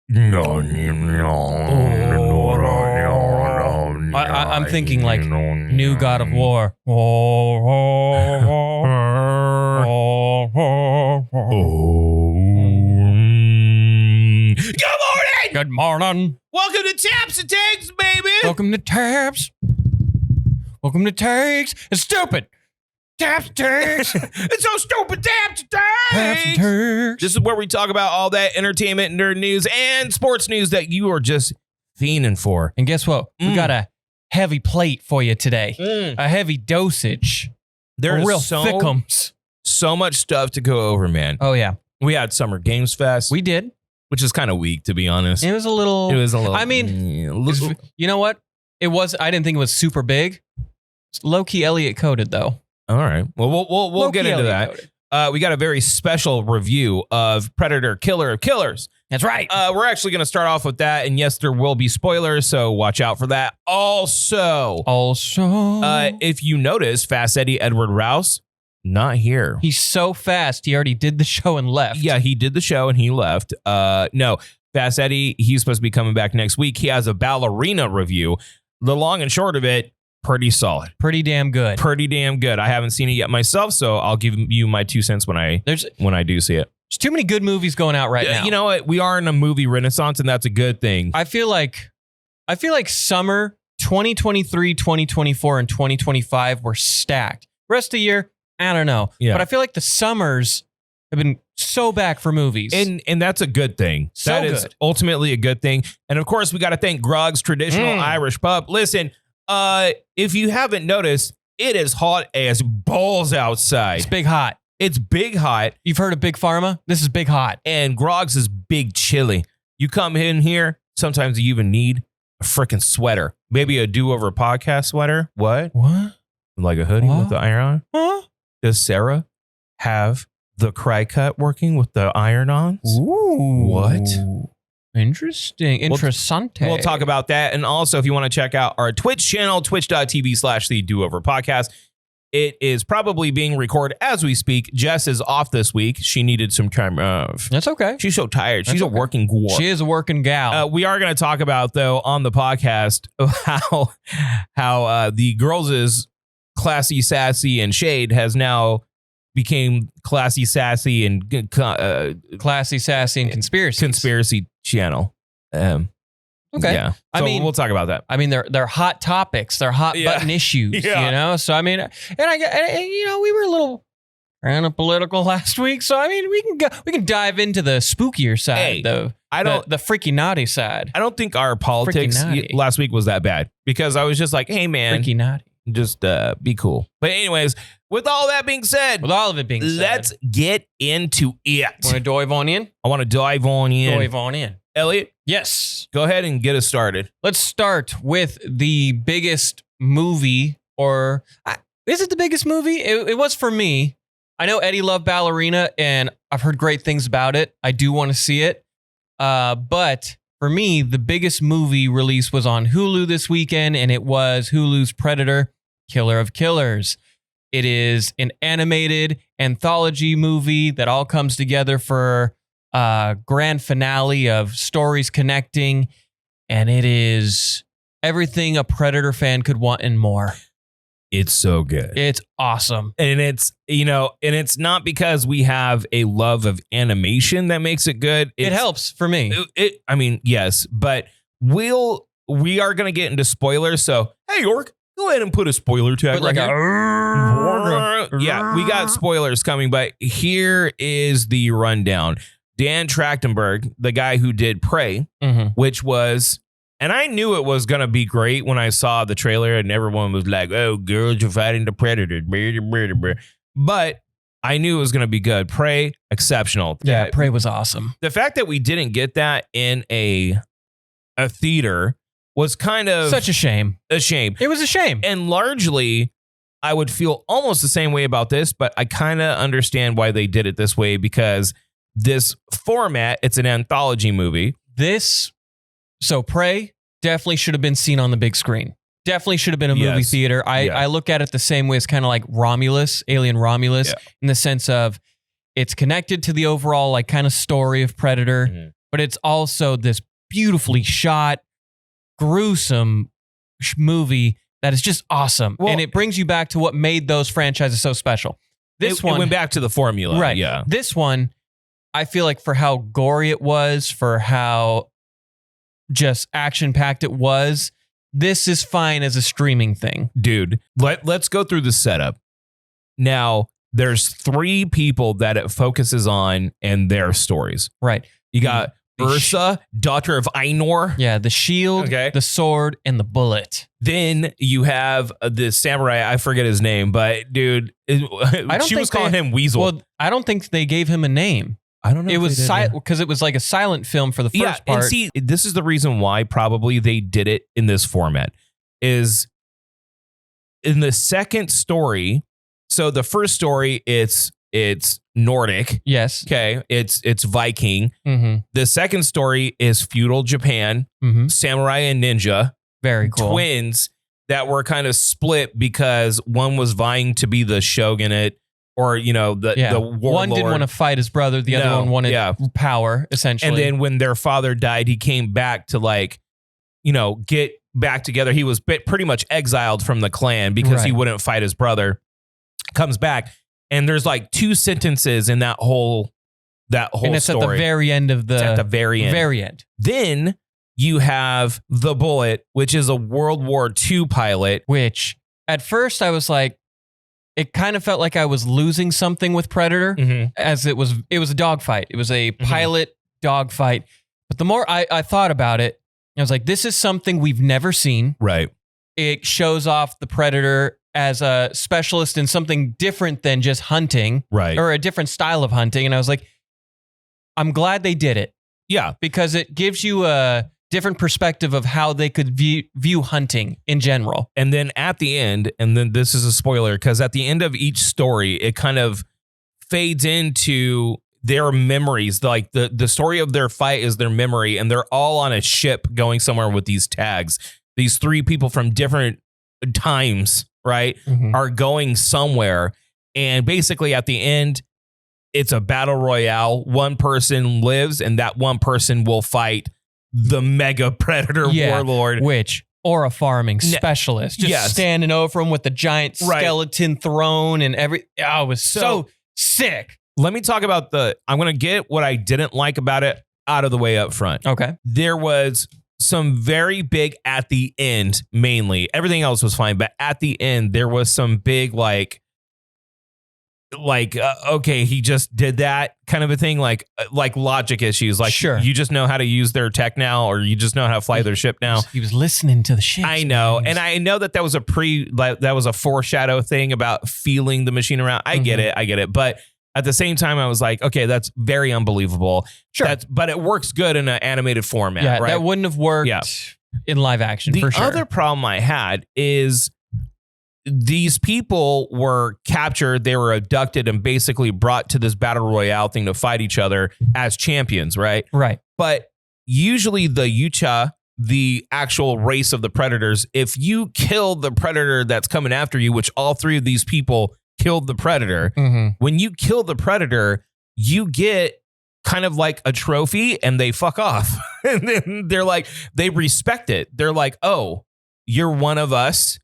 I'm thinking like new God of War. Good morning! Good morning. Welcome to Taps and Takes, baby! Welcome to Taps. Welcome to Takes. It's stupid. Taps and Takes. It's so stupid, Taps and Taps and Takes! Takes. This is where we talk about all that entertainment, nerd news, and sports news that you are just fiending for. And guess what? We got a heavy plate for you today. A heavy dosage. There's real thickums. So much stuff to go over, man. Oh, yeah. We had Summer Games Fest. We did. Which is kind of weak, to be honest. It was a little. I mean, you know what? I didn't think it was super big. It's low-key Elliott coded, though. All right. Well, we'll get into that. We got a very special review of Predator Killer of Killers. That's right. We're actually going to start off with that. And yes, there will be spoilers, so watch out for that. Also, if you notice, Fast Eddie Edward Rouse, not here. He's so fast. He already did the show and left. Yeah, he did the show and he left. No, Fast Eddie, he's supposed to be coming back next week. He has a ballerina review. The long and short of it, pretty solid. Pretty damn good. Pretty damn good. I haven't seen it yet myself, so I'll give you my 2 cents when I do see it. There's too many good movies going out right now. You know what? We are in a movie renaissance, and that's a good thing. I feel like summer 2023, 2024, and 2025 were stacked. Rest of the year, I don't know. Yeah. But I feel like the summers have been so back for movies. And that's a good thing. That is ultimately a good thing. And of course, we got to thank Groggs Traditional Irish Pub. Listen, if you haven't noticed, it is hot as balls outside. It's big hot. It's big hot. You've heard of Big Pharma? This is big hot. And Groggs is big chilly. You come in here, sometimes you even need a freaking sweater. Maybe a do-over podcast sweater. What? Like a hoodie with the iron on? Does Sarah have the cry cut working with the iron-ons? Ooh. What? Interesting. Interessante. We'll talk about that. And also, if you want to check out our Twitch channel, twitch.tv/the Do-Over Podcast. It is probably being recorded as we speak. Jess is off this week. She needed some time off. That's okay. She's so tired. She's a working gal. She is a working gal. We are going to talk about, though, on the podcast, how the girls' Classy, Sassy, and Shade has now became Classy, Sassy, and Classy, Sassy, and Conspiracy Channel. Okay. Yeah. So we'll talk about that. I mean, they're hot topics. They're hot button issues, you know? So, I mean, we were a little kind of political last week. So, I mean, we can dive into the spookier side, though. The freaky naughty side. I don't think our politics last week was that bad because I was just like, hey, man. Freaky naughty. Just be cool. But anyways, with all that being said. With all of it being said. Let's get into it. Want to dive on in? I want to dive on in. Dive on in. Elliot? Yes. Go ahead and get us started. Let's start with the biggest movie, or is it the biggest movie? It was for me. I know Eddie loved Ballerina, and I've heard great things about it. I do want to see it. But for me, the biggest movie release was on Hulu this weekend, and it was Hulu's Predator, Killer of Killers. It is an animated anthology movie that all comes together for grand finale of stories connecting, and it is everything a Predator fan could want and more. It's so good. It's awesome. And it's, and it's not because we have a love of animation that makes it good. It helps for me. I mean, yes, but we are going to get into spoilers. So, hey, York, go ahead and put a spoiler tag right here. Yeah, we got spoilers coming, but here is the rundown. Dan Trachtenberg, the guy who did Prey, which was, and I knew it was going to be great when I saw the trailer and everyone was like, oh, girls are fighting the Predator. But I knew it was going to be good. Prey, exceptional. Yeah, Prey was awesome. The fact that we didn't get that in a theater was kind of such a shame. A shame. It was a shame. And largely, I would feel almost the same way about this, but I kind of understand why they did it this way because this format, it's an anthology movie. So Prey definitely should have been seen on the big screen. Definitely should have been a movie theater. I look at it the same way as kind of like Romulus, Alien Romulus, in the sense of it's connected to the overall like kind of story of Predator. but it's also this beautifully shot, gruesome movie that is just awesome. Well, and it brings you back to what made those franchises so special. This one it went back to the formula. Right. Yeah. This one, I feel like for how gory it was, for how just action-packed it was, this is fine as a streaming thing. Dude, let's go through the setup. Now, there's 3 people that it focuses on and their stories. Right. You got Ursa, daughter of Ainur. Yeah, the shield, Okay. the sword, and the bullet. Then you have the samurai. I forget his name, but dude, she was calling him Weasel. Well, I don't think they gave him a name. I don't know. It was because it was like a silent film for the first part. And see, this is the reason why probably they did it in this format. Is in the second story. So the first story, it's Nordic. Yes. Okay. It's Viking. Mm-hmm. The second story is feudal Japan, samurai and ninja. Very cool. Twins that were kind of split because one was vying to be the shogunate, or the warlord. One didn't want to fight his brother. The other one wanted power, essentially. And then when their father died, he came back to get back together. He was pretty much exiled from the clan because he wouldn't fight his brother. Comes back, and there's 2 sentences in that whole and it's story. at the very end of the. It's at the very end. Very end. Then you have the Bullet, which is a World War II pilot. Which at first I was like, it kind of felt like I was losing something with Predator, as it was a dogfight. It was a pilot dogfight. But the more I thought about it, I was like, this is something we've never seen. Right. It shows off the Predator as a specialist in something different than just hunting. Right. Or a different style of hunting. And I was like, I'm glad they did it. Yeah. Because it gives you a different perspective of how they could view hunting in general. And then at the end, and then this is a spoiler, because at the end of each story, it kind of fades into their memories. Like the story of their fight is their memory, and they're all on a ship going somewhere with these tags. These 3 people from different times, right, are going somewhere. And basically at the end, it's a battle royale. One person lives, and that one person will fight the mega predator warlord. Or a farming specialist. Just standing over him with the giant skeleton throne and every. Oh, it was so sick. Let me talk about I'm going to get what I didn't like about it out of the way up front. Okay. There was some very big at the end, mainly. Everything else was fine, but at the end, there was some big okay, he just did that kind of a thing, like logic issues. Sure. You just know how to use their tech now, or you just know how to fly their ship now. He was listening to the ship. I know. And I know that was a foreshadow thing about feeling the machine around. I get it. But at the same time, I was like, okay, that's very unbelievable. Sure. But it works good in an animated format. Yeah, right? that wouldn't have worked in live action, for sure. The other problem I had is these people were captured, they were abducted, and basically brought to this battle royale thing to fight each other as champions, right? Right. But usually the Yucha, the actual race of the predators, if you kill the predator that's coming after you, which all 3 of these people killed the predator, when you kill the predator, you get kind of like a trophy, and they fuck off. And then they respect it. They're like, oh, you're one of us.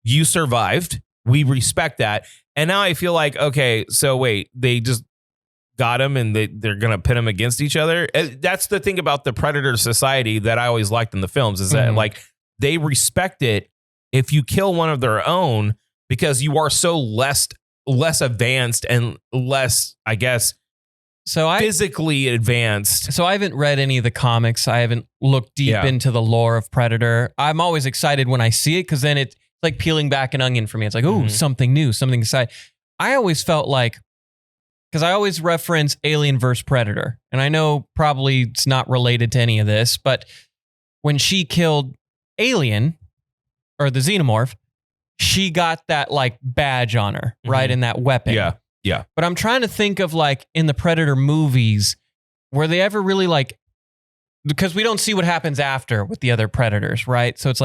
You survived. We respect that. And now I feel like, okay, so wait, they just got him and they're going to pit him against each other. That's the thing about the Predator society that I always liked in the films, is that they respect it if you kill one of their own, because you are so less advanced and less, I guess, physically advanced. So I haven't read any of the comics. I haven't looked deep into the lore of Predator. I'm always excited when I see it, because then it's like peeling back an onion for me. It's like, oh, something new, something exciting. I always felt like, because I always reference Alien vs. Predator, and I know probably it's not related to any of this, but when she killed Alien, or the xenomorph, she got that badge on her, right, in that weapon. Yeah. Yeah. But I'm trying to think of in the Predator movies, were they ever really because we don't see what happens after with the other Predators, right? So it's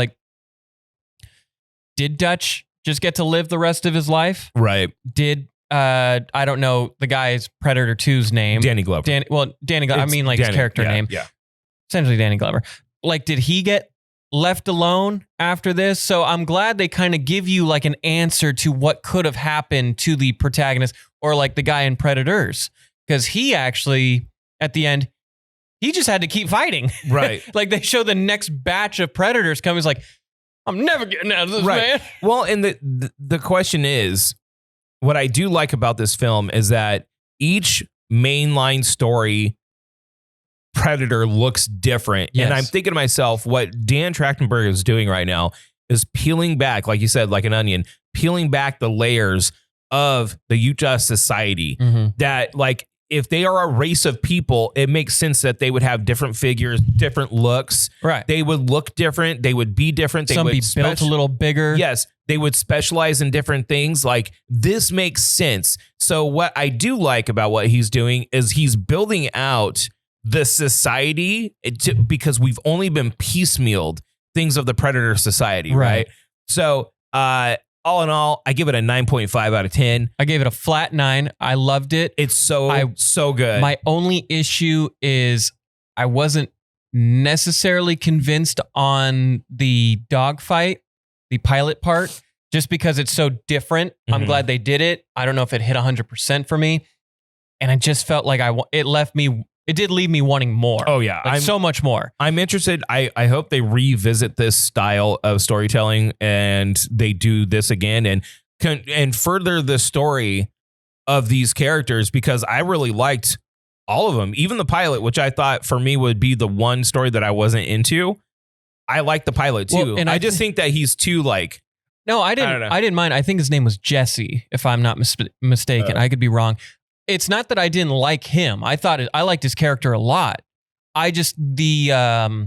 did Dutch just get to live the rest of his life? Right. Did I don't know the guy's Predator 2's name. Danny Glover. Danny Glover. I mean, like his character name. Yeah. Essentially Danny Glover. Like, did he get left alone after this? So I'm glad they kind of give you like an answer to what could have happened to the protagonist or like the guy in Predators. Because he actually, at the end, he just had to keep fighting. Right. Like they show the next batch of Predators coming. He's like, I'm never getting out of this, man. Well, and the question is, what I do like about this film is that each mainline story Predator looks different. Yes. And I'm thinking to myself, what Dan Trachtenberg is doing right now is peeling back, like you said, like an onion, peeling back the layers of the Utah society that, like, if they are a race of people, it makes sense that they would have different figures, different looks. Right. They would look different. They would be different. They Some would be built a little bigger. Yes. They would specialize in different things. Like, this makes sense. So what I do like about what he's doing is he's building out the society because we've only been piecemealed things of the Predator society. Right. So, all in all, I give it a 9.5 out of 10. I gave it a flat 9. I loved it. It's so good. My only issue is I wasn't necessarily convinced on the dogfight, the pilot part, just because it's so different. I'm glad they did it. I don't know if it hit 100% for me. And I just felt like it did leave me wanting more. Oh, yeah. Like so much more. I'm interested. I hope they revisit this style of storytelling and they do this again and further the story of these characters, because I really liked all of them. Even the pilot, which I thought for me would be the one story that I wasn't into. I like the pilot too. Well, and I just think that he's too like... No, I didn't mind. I think his name was Jesse, if I'm not mistaken. I could be wrong. It's not that I didn't like him. I liked his character a lot. I just the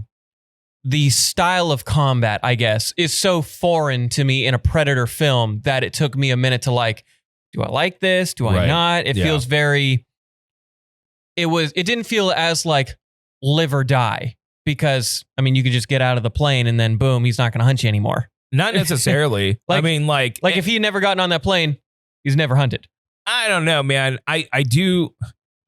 style of combat, I guess, is so foreign to me in a Predator film that it took me a minute to like, do I like this? Do I not? It feels very. It didn't feel as like live or die, because I mean you could just get out of the plane and then boom, he's not going to hunt you anymore. Not necessarily. I mean, like if he had never gotten on that plane, he's never hunted. I don't know, man. I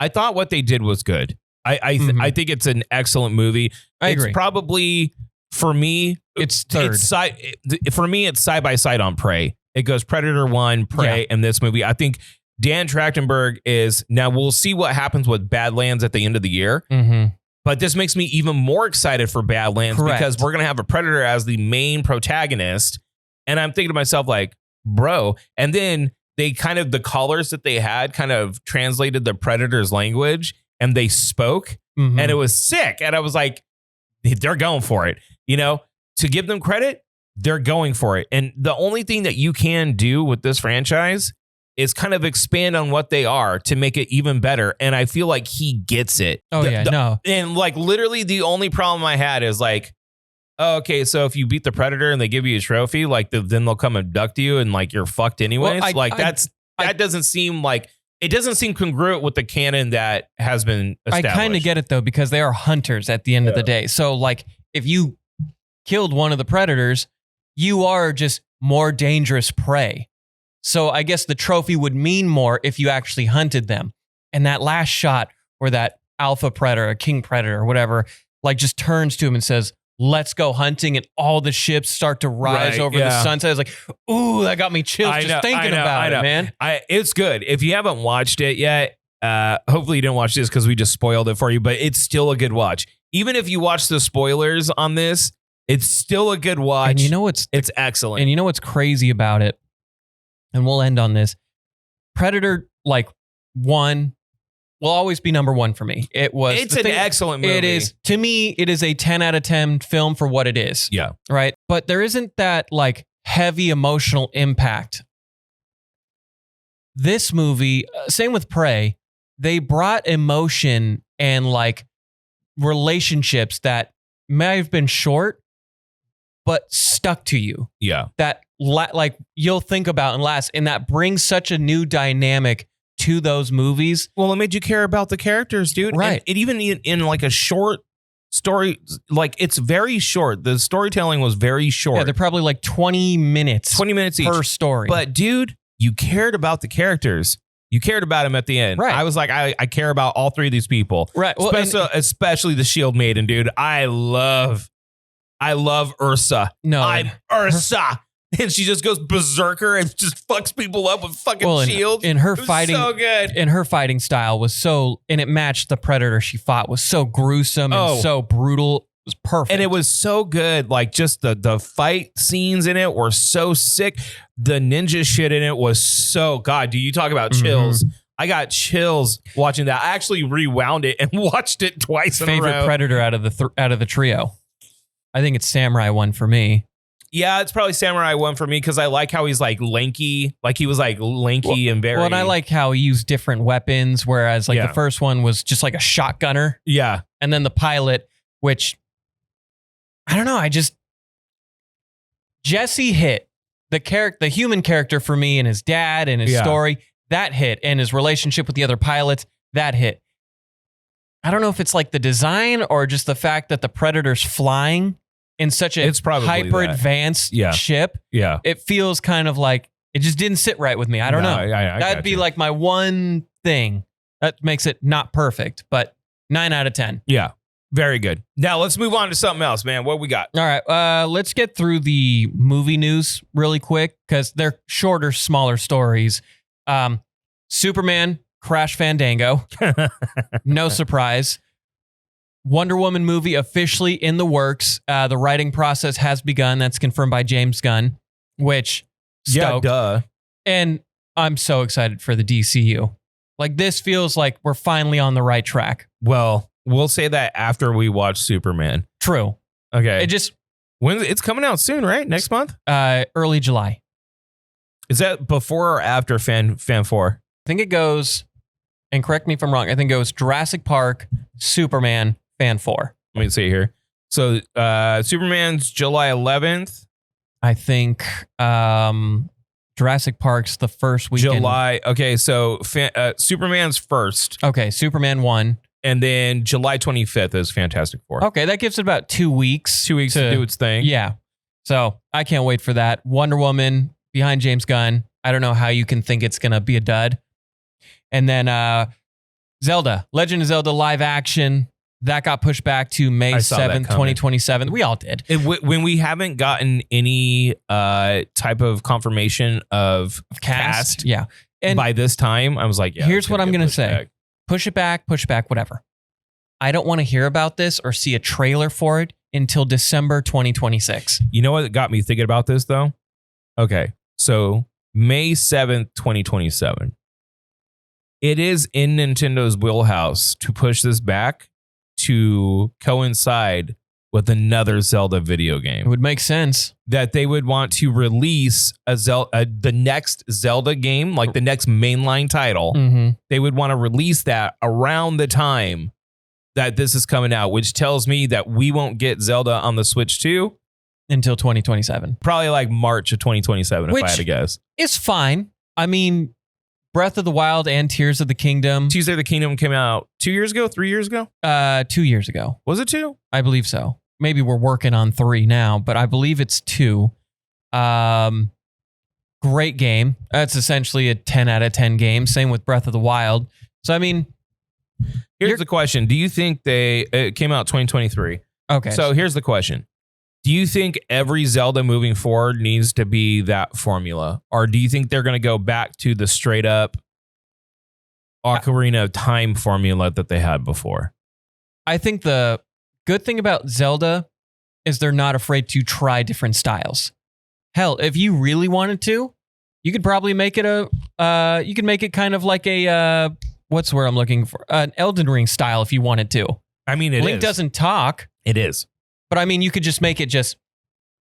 thought what they did was good. I think it's an excellent movie. I agree. It's probably, for me, it's third. For me, it's side by side on Prey. It goes Predator 1, Prey, and this movie. I think Dan Trachtenberg is, now we'll see what happens with Badlands at the end of the year. But this makes me even more excited for Badlands because we're going to have a Predator as the main protagonist. And I'm thinking to myself, like, bro, and then they kind of, the callers that they had kind of translated the Predator's language and they spoke and it was sick. And I was like, they're going for it. You know, to give them credit, they're going for it. And the only thing that you can do with this franchise is kind of expand on what they are to make it even better. And I feel like he gets it. And like literally the only problem I had is like, oh, okay, so if you beat the Predator and they give you a trophy, like then they'll come abduct you and like you're fucked anyways. Well, that doesn't seem like, it doesn't seem congruent with the canon that has been established. I kind of get it though, because they are hunters at the end of the day. So like if you killed one of the Predators, you are just more dangerous prey. So I guess the trophy would mean more if you actually hunted them. And that last shot where that alpha predator, a king predator or whatever, like just turns to him and says, let's go hunting, and all the ships start to rise over the sunset. It's like, ooh, that got me chills just thinking about it, man. It's good. If you haven't watched it yet, hopefully you didn't watch this because we just spoiled it for you, but it's still a good watch. Even if you watch the spoilers on this, it's still a good watch. And you know it's excellent. And you know what's crazy about it? And we'll end on this. Predator, like, 1 will always be number 1 for me. It's an excellent movie. It is, to me, it is a 10 out of 10 film for what it is. Yeah. Right. But there isn't that like heavy emotional impact. This movie, same with Prey, they brought emotion and like relationships that may have been short, but stuck to you. Yeah. That like you'll think about and last, and that brings such a new dynamic to those movies. Well, it made you care about the characters, dude. Right. And it even in like a short story, like it's very short. The storytelling was very short. Yeah, they're probably like 20 minutes. 20 minutes per each story. But dude, you cared about the characters. You cared about him at the end. Right. I was like, I care about all three of these people. Right. Well, especially the Shield Maiden, dude. I love Ursa. No. I'm Ursa. And she just goes berserker and just fucks people up with fucking shields. And her fighting, so good. And her fighting style was and it matched the Predator she fought, was so gruesome and so brutal. It was perfect. And it was so good. Like just the fight scenes in it were so sick. The ninja shit in it was so, God, do you talk about chills? I got chills watching that. I actually rewound it and watched it twice in a row. Favorite Predator out of the trio? I think it's Samurai 1 for me. Yeah, it's probably Samurai 1 for me because I like how he's like lanky. Like he was like lanky and very. Well, and I like how he used different weapons, whereas like the first one was just like a shotgunner. Yeah. And then the pilot, which I don't know, Jesse hit the human character for me, and his dad and his story, that hit, and his relationship with the other pilots, that hit. I don't know if it's like the design or just the fact that the Predator's flying in such a hyper advanced ship. Yeah. It feels kind of like it just didn't sit right with me. I don't know. That'd be like my one thing that makes it not perfect, but 9 out of 10. Yeah. Very good. Now let's move on to something else, man. What we got? All right. Let's get through the movie news really quick because they're shorter, smaller stories. Superman, Crash Fandango. No surprise. Wonder Woman movie officially in the works. The writing process has begun. That's confirmed by James Gunn, which stoked. Yeah, duh. And I'm so excited for the DCU. Like this feels like we're finally on the right track. Well, we'll say that after we watch Superman. True. Okay. It's coming out soon, right? Next month? Early July. Is that before or after Fan 4? I think it goes, and correct me if I'm wrong, I think it goes Jurassic Park, Superman, Fan 4. Let me see here. So Superman's July 11th. I think Jurassic Park's the first weekend. July. Okay, so Superman's first. Okay, Superman 1. And then July 25th is Fantastic Four. Okay, that gives it about 2 weeks. 2 weeks to do its thing. Yeah. So I can't wait for that. Wonder Woman behind James Gunn. I don't know how you can think it's going to be a dud. And then Zelda, Legend of Zelda live action. That got pushed back to May 7th, 2027. We all did. When we haven't gotten any type of confirmation of cast yeah. And by this time, I was like, yeah. Here's what I'm going to say. Back. Push it back, whatever. I don't want to hear about this or see a trailer for it until December 2026. You know what got me thinking about this, though? Okay, so May 7th, 2027. It is in Nintendo's wheelhouse to push this back to coincide with another Zelda video game. It would make sense that they would want to release the next Zelda game, like the next mainline title. Mm-hmm. They would want to release that around the time that this is coming out, which tells me that we won't get Zelda on the Switch 2 until 2027. Probably like March of 2027, if I had to guess. It's fine. I mean, Breath of the Wild and Tears of the Kingdom. Tears of the Kingdom came out 2 years ago, 3 years ago? 2 years ago. Was it 2? I believe so. Maybe we're working on 3 now, but I believe it's 2. Great game. That's essentially a 10 out of 10 game. Same with Breath of the Wild. So, I mean... Here's the question. Do you think it came out 2023? Okay. So here's the question. Do you think every Zelda moving forward needs to be that formula? Or do you think they're going to go back to the straight up Ocarina of Time formula that they had before? I think the good thing about Zelda is they're not afraid to try different styles. Hell, if you really wanted to, you could probably make it you could make it kind of like a, what's the word I'm looking for? An Elden Ring style if you wanted to. I mean, Link doesn't talk. It is. But I mean, you could just make it just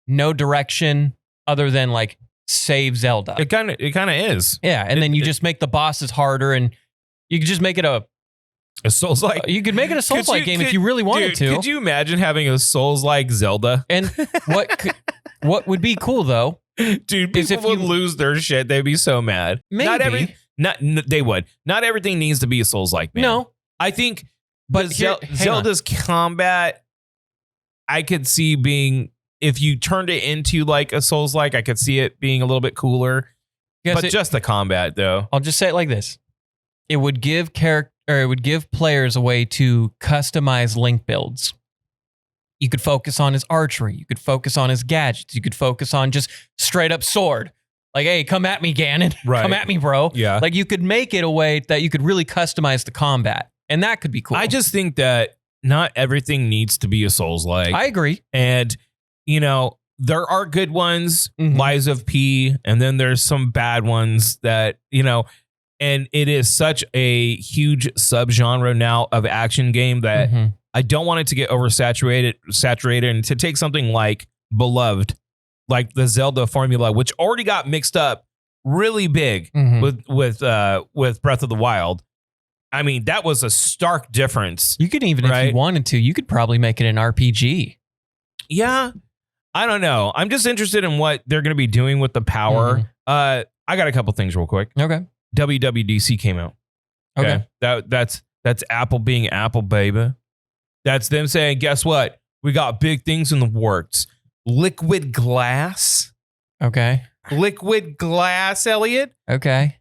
no direction other than like save Zelda. It kind of is. Yeah, and then you just make the bosses harder, and you could just make it a Souls-like. You could make it a Souls-like game if you really wanted to. Could you imagine having a Souls-like Zelda? And what would be cool though, dude, people would lose their shit. They'd be so mad. Maybe. They would. Not everything needs to be a Souls-like, man. No, I think, but Zelda's combat, I could see being, if you turned it into like a Souls-like, I could see it being a little bit cooler. But just the combat, though. I'll just say it like this. it would give players a way to customize Link builds. You could focus on his archery. You could focus on his gadgets. You could focus on just straight up sword. Like, hey, come at me, Ganon. Right. Come at me, bro. Yeah. Like, you could make it a way that you could really customize the combat. And that could be cool. I just think that not everything needs to be a Souls-like. I agree. And, there are good ones, Lies of P, and then there's some bad ones that, and it is such a huge subgenre now of action game that I don't want it to get saturated, and to take something like Beloved, like the Zelda formula, which already got mixed up really big with Breath of the Wild. I mean, that was a stark difference. You could even, if you wanted to, you could probably make it an RPG. Yeah. I don't know. I'm just interested in what they're going to be doing with the power. I got a couple things real quick. Okay. WWDC came out. Okay. That's Apple being Apple, baby. That's them saying, guess what? We got big things in the works. Liquid glass. Okay. Liquid glass, Elliot. Okay.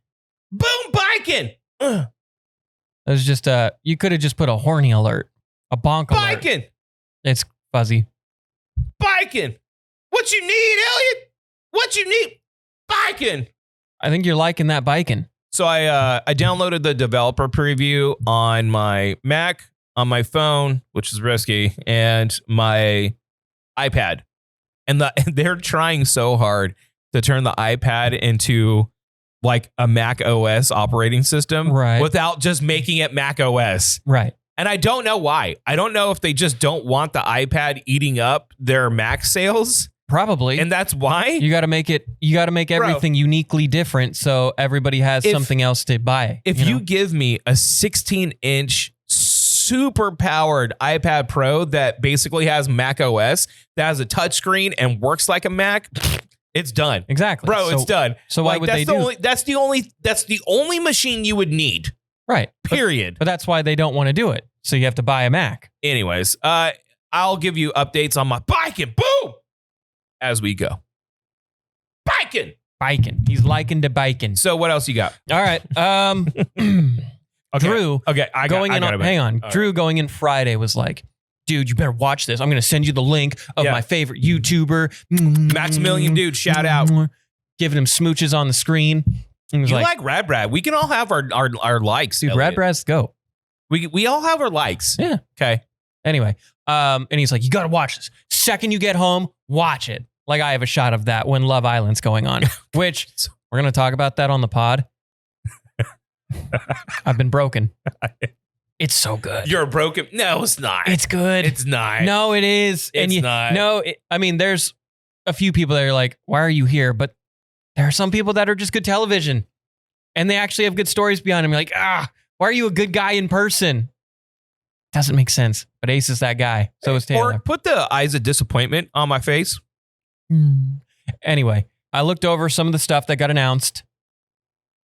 Boom, biking. That was just you could have just put a horny alert, a bonk alert. Biking. It's fuzzy. Biking. What you need, Elliot? What you need? Biking. I think you're liking that biking. So I downloaded the developer preview on my Mac, on my phone, which is risky, and my iPad. And they're trying so hard to turn the iPad into like a Mac OS operating system, right, without just making it Mac OS. Right. And I don't know why. I don't know if they just don't want the iPad eating up their Mac sales. Probably. And that's why. You got to make everything uniquely different so everybody has something else to buy. If you give me a 16-inch super powered iPad Pro that basically has Mac OS, that has a touchscreen and works like a Mac, it's done. Exactly. Bro, it's done. So why would they do? That's the only machine you would need. Right. Period. But that's why they don't want to do it. So you have to buy a Mac. Anyways, I'll give you updates on my biking. Boom! As we go. Biking. He's liking to biking. So what else you got? All right. Okay. Drew. Okay. Hang on. All Drew right. going in Friday was like, dude, you better watch this. I'm going to send you the link of my favorite YouTuber. Maximilian dude, shout out. Giving him smooches on the screen. You like Rad Brad. We can all have our likes. Dude, Rad Brad's go. We all have our likes. Yeah. Okay. Anyway, and he's like, you got to watch this. Second you get home, watch it. Like I have a shot of that when Love Island's going on, which we're going to talk about that on the pod. I've been broken. It's so good. You're broken. No, it's not. It's good. It's not. No, it is. It's not. No, I mean, there's a few people that are like, why are you here? But there are some people that are just good television and they actually have good stories behind them. You're like, why are you a good guy in person? Doesn't make sense. But Ace is that guy. So is Taylor. Or put the eyes of disappointment on my face. Anyway, I looked over some of the stuff that got announced.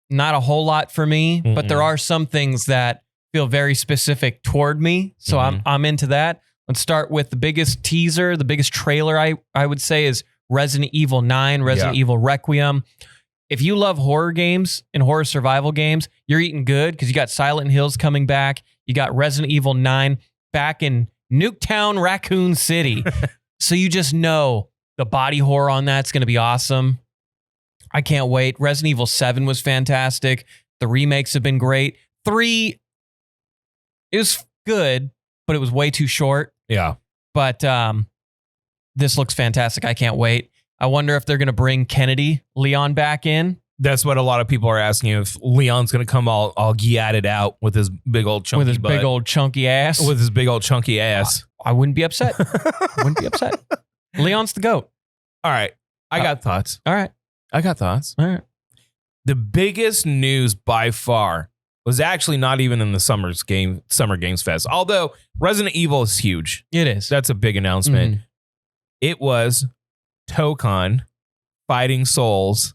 Not a whole lot for me, but there are some things that feel very specific toward me. So I'm into that. Let's start with the biggest teaser, the biggest trailer I would say is Resident Evil 9, Resident Evil Requiem. If you love horror games and horror survival games, you're eating good because you got Silent Hills coming back. You got Resident Evil 9 back in Nuketown, Raccoon City. So you just know the body horror on that's going to be awesome. I can't wait. Resident Evil 7 was fantastic. The remakes have been great. 3, it was good, but it was way too short. Yeah. But this looks fantastic. I can't wait. I wonder if they're going to bring Leon back in. That's what a lot of people are asking, if Leon's going to come all geatted out with his big old chunky butt. Big old chunky ass. With his big old chunky ass. I wouldn't be upset. Leon's the GOAT. All right. I got thoughts. All right. I got thoughts. All right. The biggest news by far was actually not even in the Summer Games Fest. Although Resident Evil is huge. It is. That's a big announcement. It was Tokon Fighting Souls,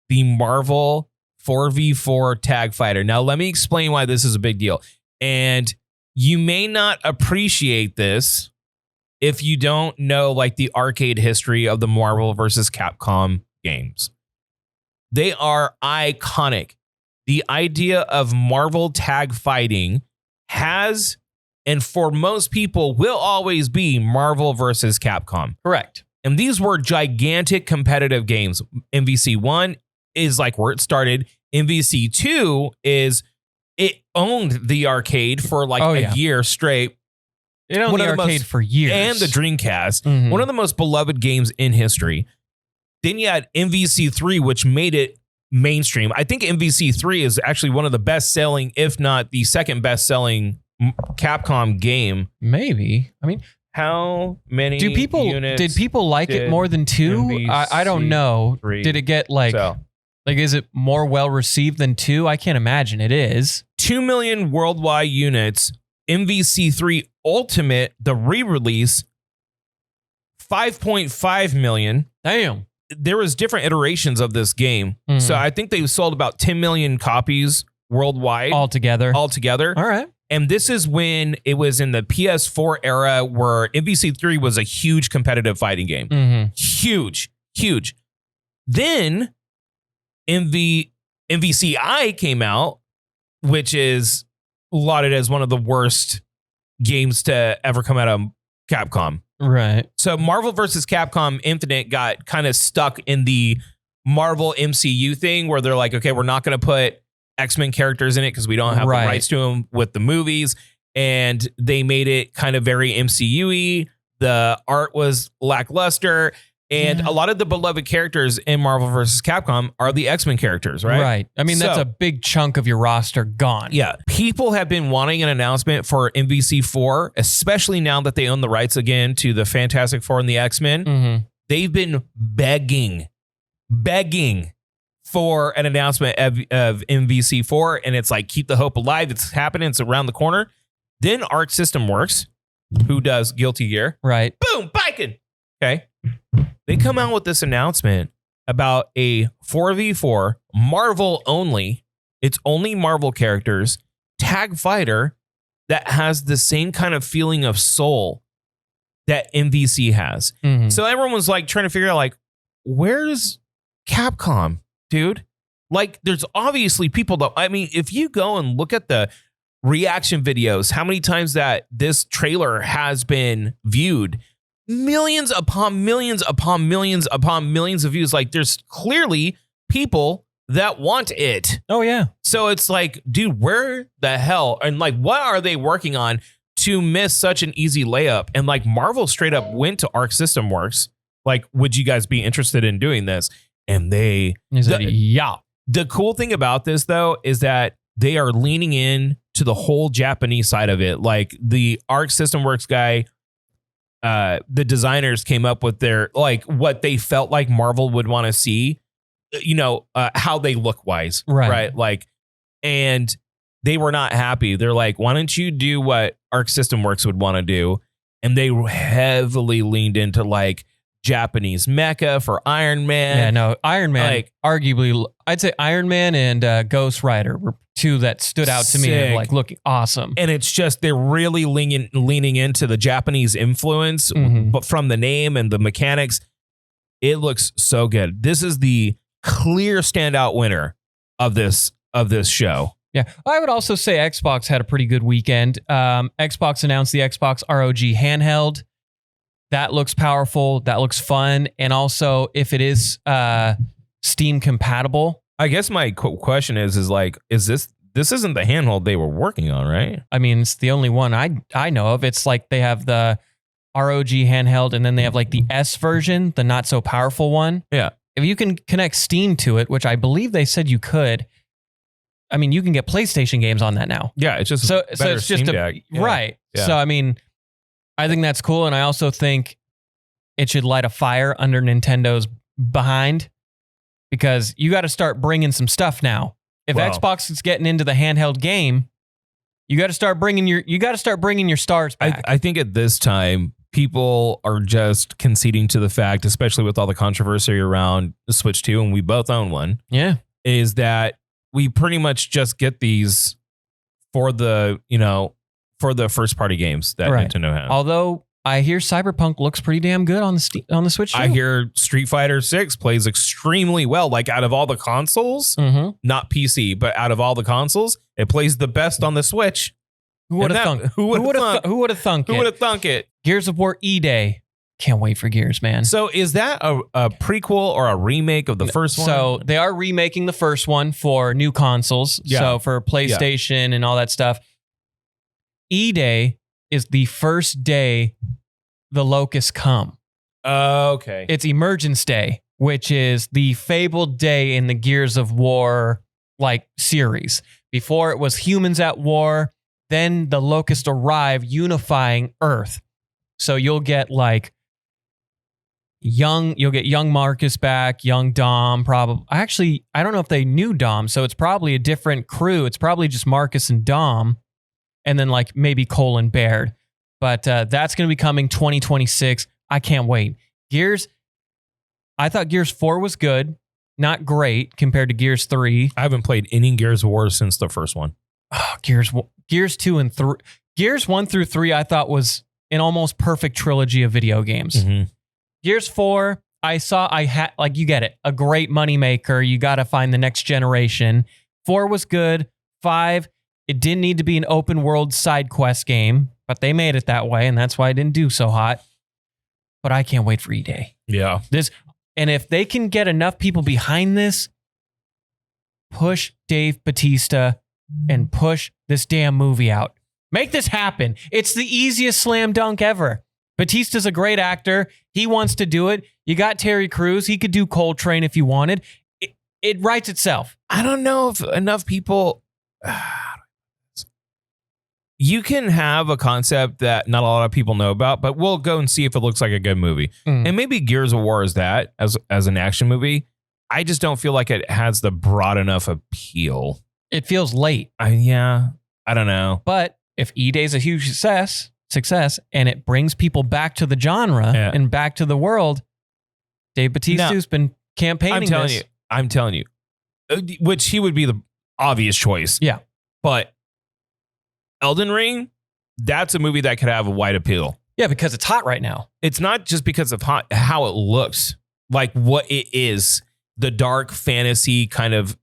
the Marvel 4v4 tag fighter. Now, let me explain why this is a big deal. And you may not appreciate this if you don't know like the arcade history of the Marvel versus Capcom games. They are iconic. the idea of Marvel tag fighting has, and for most people will always be, Marvel versus Capcom. Correct. And these were gigantic competitive games. MVC 1 is like where it started. MVC 2 is, it owned the arcade for like a year straight. It owned the arcade for years. And the Dreamcast. One of the most beloved games in history. Then you had MVC 3, which made it mainstream. I think MVC 3 is actually one of the best selling, if not the second best selling Capcom game. Maybe. I mean, how many did people like it more than 2? I don't know. Did it get like is it more well received than 2? I can't imagine it is. 2 million worldwide units. MVC 3 Ultimate, the re-release, 5.5 million. Damn. There was different iterations of this game. So I think they sold about 10 million copies worldwide. Altogether. All right. And this is when it was in the PS4 era where MVC 3 was a huge competitive fighting game. Huge. Then MVCI came out, which is lauded as one of the worst games to ever come out of Capcom. Right. So Marvel versus Capcom Infinite got kind of stuck in the Marvel MCU thing where they're like, okay, we're not going to put X-Men characters in it because we don't have the rights to them with the movies. And they made it kind of very MCU-y. The art was lackluster. And a lot of the beloved characters in Marvel vs. Capcom are the X-Men characters, right? Right. I mean, that's a big chunk of your roster gone. Yeah. People have been wanting an announcement for MVC4, especially now that they own the rights again to the Fantastic Four and the X-Men. They've been begging for an announcement of MVC4. And it's like, keep the hope alive. It's happening. It's around the corner. Then Arc System Works, who does Guilty Gear. Right. Boom, biking. Okay. They come out with this announcement about a 4v4 Marvel only. It's only Marvel characters, tag fighter that has the same kind of feeling of soul that MVC has. So everyone was like trying to figure out like, where's Capcom, dude? Like there's obviously people that, I mean, if you go and look at the reaction videos, how many times that this trailer has been viewed, millions upon millions upon millions upon millions of views. Like there's clearly people that want it. Oh yeah. So it's like, dude, where the hell? And like, what are they working on to miss such an easy layup? And like Marvel straight up went to Arc System Works. Like, would you guys be interested in doing this? And they, the cool thing about this though, is that they are leaning in to the whole Japanese side of it. Like the Arc System Works guy, the designers came up with their, like what they felt like Marvel would want to see, you know, how they look wise. Right. Like, and they were not happy. They're like, why don't you do what Arc System Works would want to do? And they heavily leaned into like Japanese mecha for Iron Man. Yeah, no, Iron Man, like, arguably, I'd say Iron Man and Ghost Rider were two that stood out to me and like looking awesome. And it's just, they're really leaning into the Japanese influence, but from the name and the mechanics, it looks so good. This is the clear standout winner of this show. Yeah. I would also say Xbox had a pretty good weekend. Xbox announced the Xbox ROG handheld. That looks powerful. That looks fun. And also, if it is Steam compatible. I guess my question is like, this isn't the handheld they were working on, right? I mean, it's the only one I know of. It's like they have the ROG handheld and then they have like the S version, the not so powerful one. Yeah. If you can connect Steam to it, which I believe they said you could, I mean, you can get PlayStation games on that now. Yeah, it's just so it's just right. Yeah. So I mean, I think that's cool, and I also think it should light a fire under Nintendo's behind, because you got to start bringing some stuff now. If Xbox is getting into the handheld game, you got to start bringing your stars back. I think at this time, people are just conceding to the fact, especially with all the controversy around the Switch 2, and we both own one. Yeah, is that we pretty much just get these for the, for the first party games that Nintendo has. Although I hear Cyberpunk looks pretty damn good on the Switch too. I hear Street Fighter 6 plays extremely well. Like out of all the consoles, not PC, but out of all the consoles, it plays the best on the Switch. Who would have thunk? Who would have thunk? Who would have thunk it? Gears of War E-Day. Can't wait for Gears, man. So is that a prequel or a remake of the first one? So they are remaking the first one for new consoles. Yeah. So for PlayStation and all that stuff. E-Day is the first day the locusts come. Okay. It's Emergence Day, which is the fabled day in the Gears of War like series. Before it was humans at war, then the locusts arrive unifying Earth. So you'll get like young Marcus back, young Dom probably. Actually, I don't know if they knew Dom, so it's probably a different crew. It's probably just Marcus and Dom, and then like maybe Cole and Baird. But that's going to be coming 2026. I can't wait. Gears, I thought Gears 4 was good. Not great compared to Gears 3. I haven't played any Gears of War since the first one. Oh, Gears 2 and 3. Gears 1 through 3 I thought was an almost perfect trilogy of video games. Mm-hmm. Gears 4, I had, like, you get it. A great moneymaker. You got to find the next generation. 4 was good. 5, it didn't need to be an open world side quest game, but they made it that way, and that's why it didn't do so hot. But I can't wait for E-Day. Yeah. And if they can get enough people behind this, push Dave Bautista and push this damn movie out. Make this happen. It's the easiest slam dunk ever. Bautista's a great actor. He wants to do it. You got Terry Crews. He could do Coltrane if you wanted. It writes itself. I don't know if enough people... You can have a concept that not a lot of people know about, but we'll go and see if it looks like a good movie. And maybe Gears of War is that as an action movie. I just don't feel like it has the broad enough appeal. It feels late. I don't know. But if E-Day's a huge success, and it brings people back to the genre and back to the world, Dave Bautista's been campaigning I'm telling you. Which he would be the obvious choice. Yeah. But Elden Ring, that's a movie that could have a wide appeal. Yeah, because it's hot right now. It's not just because of how it looks, like what it is, the dark fantasy kind of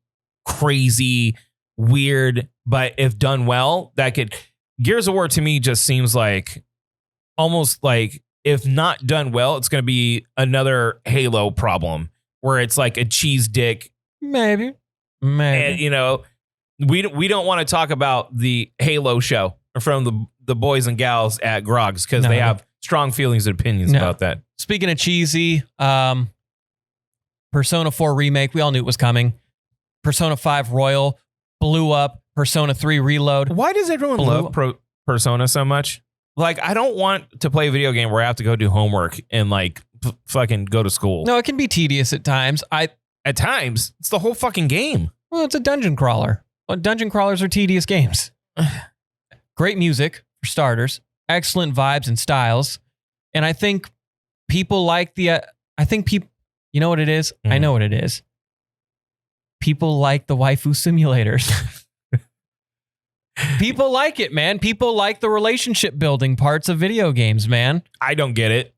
crazy, weird, but if done well, that could... Gears of War to me just seems like almost like if not done well, it's going to be another Halo problem where it's like a cheese dick. Maybe. And, you know... We don't want to talk about the Halo show from the boys and gals at Groggs because they have strong feelings and opinions about that. Speaking of cheesy, Persona 4 remake, we all knew it was coming. Persona 5 Royal blew up. Persona 3 Reload. Why does everyone love Persona so much? Like, I don't want to play a video game where I have to go do homework and like fucking go to school. No, it can be tedious at times. At times, it's the whole fucking game. Well, it's a dungeon crawler. Well, dungeon crawlers are tedious games. Great music, for starters. Excellent vibes and styles. And I think people like you know what it is? I know what it is. People like the waifu simulators. People like it, man. People like the relationship building parts of video games, man. I don't get it.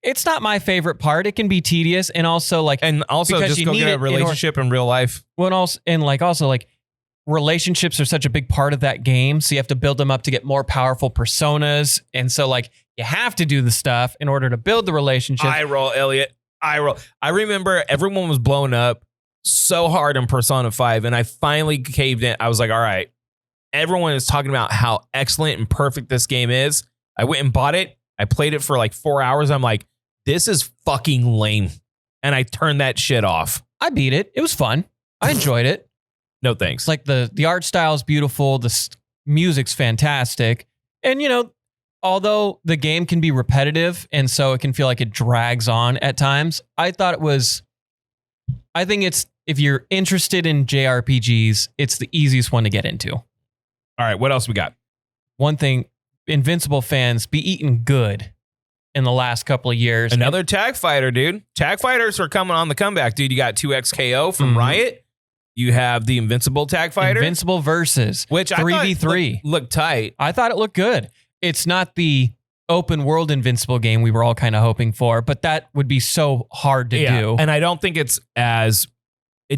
It's not my favorite part. It can be tedious and also just go get a relationship in real life. Well, also relationships are such a big part of that game, so you have to build them up to get more powerful personas, and so like you have to do the stuff in order to build the relationship. I roll, Elliot. I roll. I remember everyone was blown up so hard in Persona 5, and I finally caved in. I was like, all right, everyone is talking about how excellent and perfect this game is. I went and bought it. I played it for like 4 hours. I'm like, this is fucking lame, and I turned that shit off. I beat it. It was fun. I enjoyed it. No thanks. Like the art style is beautiful. The music's fantastic. And, you know, although the game can be repetitive and so it can feel like it drags on at times, I think it's, if you're interested in JRPGs, it's the easiest one to get into. All right. What else we got? One thing, Invincible fans be eating good in the last couple of years. Another tag fighter, dude. Tag fighters are coming on the comeback, dude. You got 2XKO from Riot. You have the Invincible tag fighter. Invincible versus which 3v3. Looked tight. I thought it looked good. It's not the open world Invincible game we were all kind of hoping for, but that would be so hard to do. And I don't think it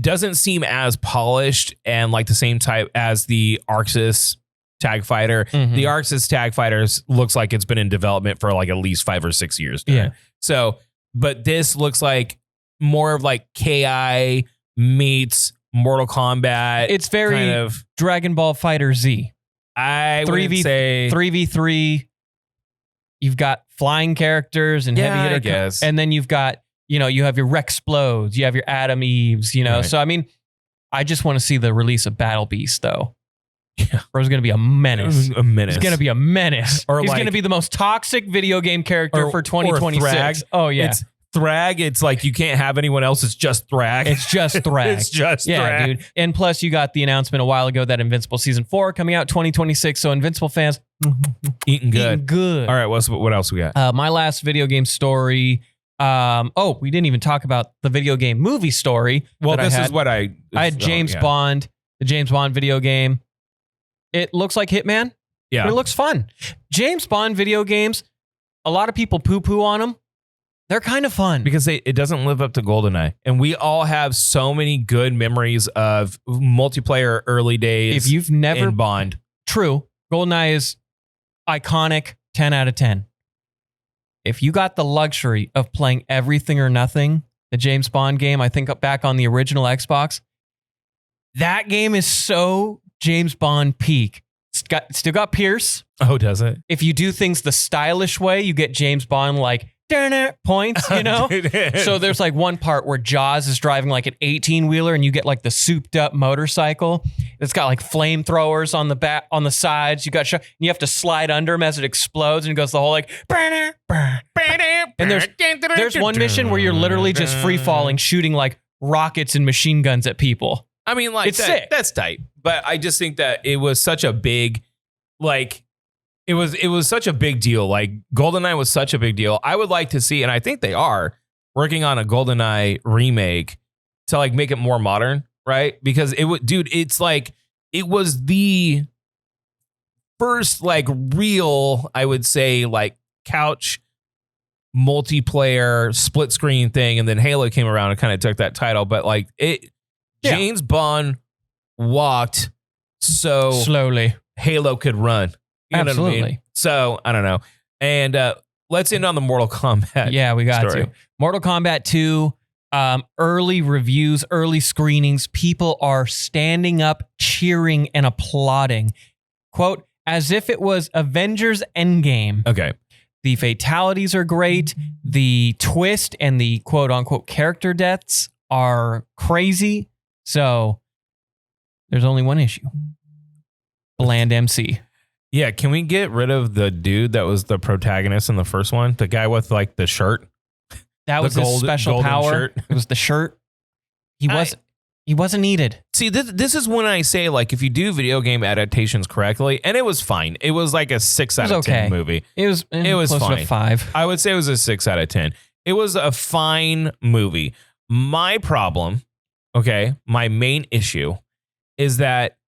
doesn't seem as polished and like the same type as the Arxis Tag Fighter. Mhm. The Arxis Tag Fighters looks like it's been in development for like at least 5 or 6 years. Yeah. So, but this looks like more of like KI meets Mortal Kombat. It's very kind of Dragon Ball Fighter Z. I would say 3v3. You've got flying characters and heavy hitter, I guess. and then you've got, you have your Rexplodes, you have your Adam Eves, Right. So I mean, I just want to see the release of Battle Beast though. Yeah. Bro's gonna be a menace. A menace. He's gonna be a menace. Or he's like- gonna be the most toxic video game character for 2026. Thrag. Oh yeah, It's Thrag. It's like you can't have anyone else. It's just Thrag. it's just Thrag. It's just yeah, Thrag. dude. And plus, you got the announcement a while ago that Invincible Season 4 coming out 2026. So Invincible fans, Eating good. eating good. All right. What else we got? My last video game story. We didn't even talk about the video game movie story. Well, that this I had. is what I had James Bond, the James Bond video game. It looks like Hitman. Yeah. But it looks fun. James Bond video games, a lot of people poo-poo on them. They're kind of fun. Because it doesn't live up to GoldenEye. And we all have so many good memories of multiplayer early days If you've never... in Bond. True. GoldenEye is iconic, 10 out of 10. If you got the luxury of playing Everything or Nothing, the James Bond game, I think back on the original Xbox, that game is so James Bond peak. It's still got Pierce. Oh, does it? If you do things the stylish way, you get James Bond like points, So there's like one part where Jaws is driving like an 18-wheeler and you get like the souped up motorcycle. It's got like flamethrowers on the back, on the sides. You got you have to slide under them as it explodes and it goes the whole like and there's one mission where you're literally just free falling, shooting like rockets and machine guns at people. I mean, like, It's sick. That's tight. But I just think that it was such a big, like, it was such a big deal. Like, GoldenEye was such a big deal. I would like to see, and I think they are working on a GoldenEye remake to like make it more modern, right? Because it would, dude, it's like, it was the first like real, I would say, like couch multiplayer split screen thing, and then Halo came around and kind of took that title. But like James Bond walked so Slowly. Halo could run. You know what I mean? Absolutely. So I don't know. And let's end on the Mortal Kombat. Yeah, we got story. to. Mortal Kombat 2, early reviews, early screenings. People are standing up, cheering, and applauding. Quote, as if it was Avengers Endgame. Okay. The fatalities are great. The twist and the quote unquote character deaths are crazy. So there's only one issue. Bland MC. Yeah, can we get rid of the dude that was the protagonist in the first one? The guy with like the shirt? That was his special golden power. shirt. It was the shirt. He wasn't needed. See, this is when I say, like, if you do video game adaptations correctly, and it was fine. It was like a 6 out of 10 movie. It was was closer to fine. 5. I would say it was a 6 out of 10. It was a fine movie. My problem, okay, my main issue is that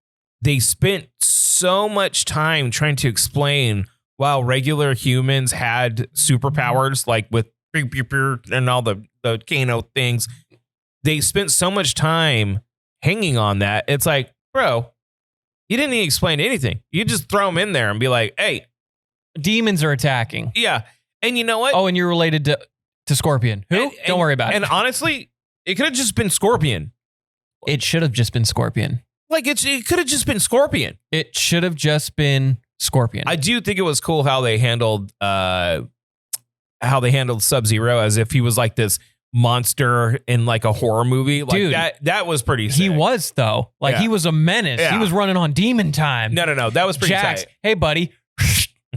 they spent so much time trying to explain while regular humans had superpowers, like with and all the Kano things. They spent so much time hanging on that. It's like, bro, you didn't even explain anything. You just throw them in there and be like, hey. Demons are attacking. Yeah. And you know what? Oh, and you're related to Scorpion. Who? Don't worry about it. And honestly, it could have just been Scorpion. It should have just been Scorpion. Like, it could have just been Scorpion. It should have just been Scorpion. I do think it was cool how they handled Sub-Zero as if he was like this monster in like a horror movie. Like, dude, that was pretty sick. He was, though. Like, he was a menace. Yeah. He was running on demon time. No. That was pretty Jax, tight. hey, buddy,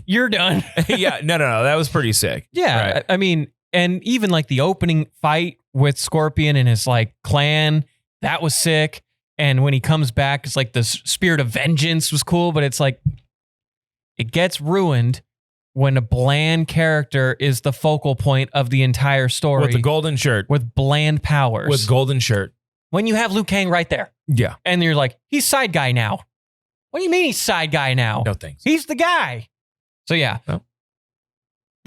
you're done. Yeah, no. That was pretty sick. Yeah. Right. I mean, and even like the opening fight with Scorpion and his like clan, that was sick. And when he comes back, it's like the spirit of vengeance was cool, but it's like, it gets ruined when a bland character is the focal point of the entire story. With the golden shirt. With bland powers. With golden shirt. When you have Liu Kang right there. Yeah. And you're like, he's side guy now. What do you mean he's side guy now? No thanks. He's the guy. So yeah. No.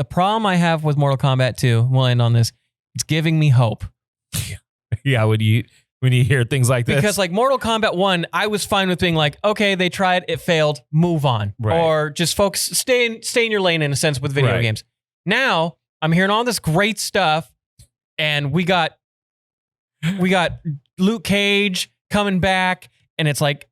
The problem I have with Mortal Kombat 2, we'll end on this, it's giving me hope. Yeah, when you hear things like this. Because like Mortal Kombat 1, I was fine with being like, okay, they tried, it failed, move on. Right. Or just focus, stay in your lane in a sense with video games. Now, I'm hearing all this great stuff, and we got Luke Cage coming back, and it's like,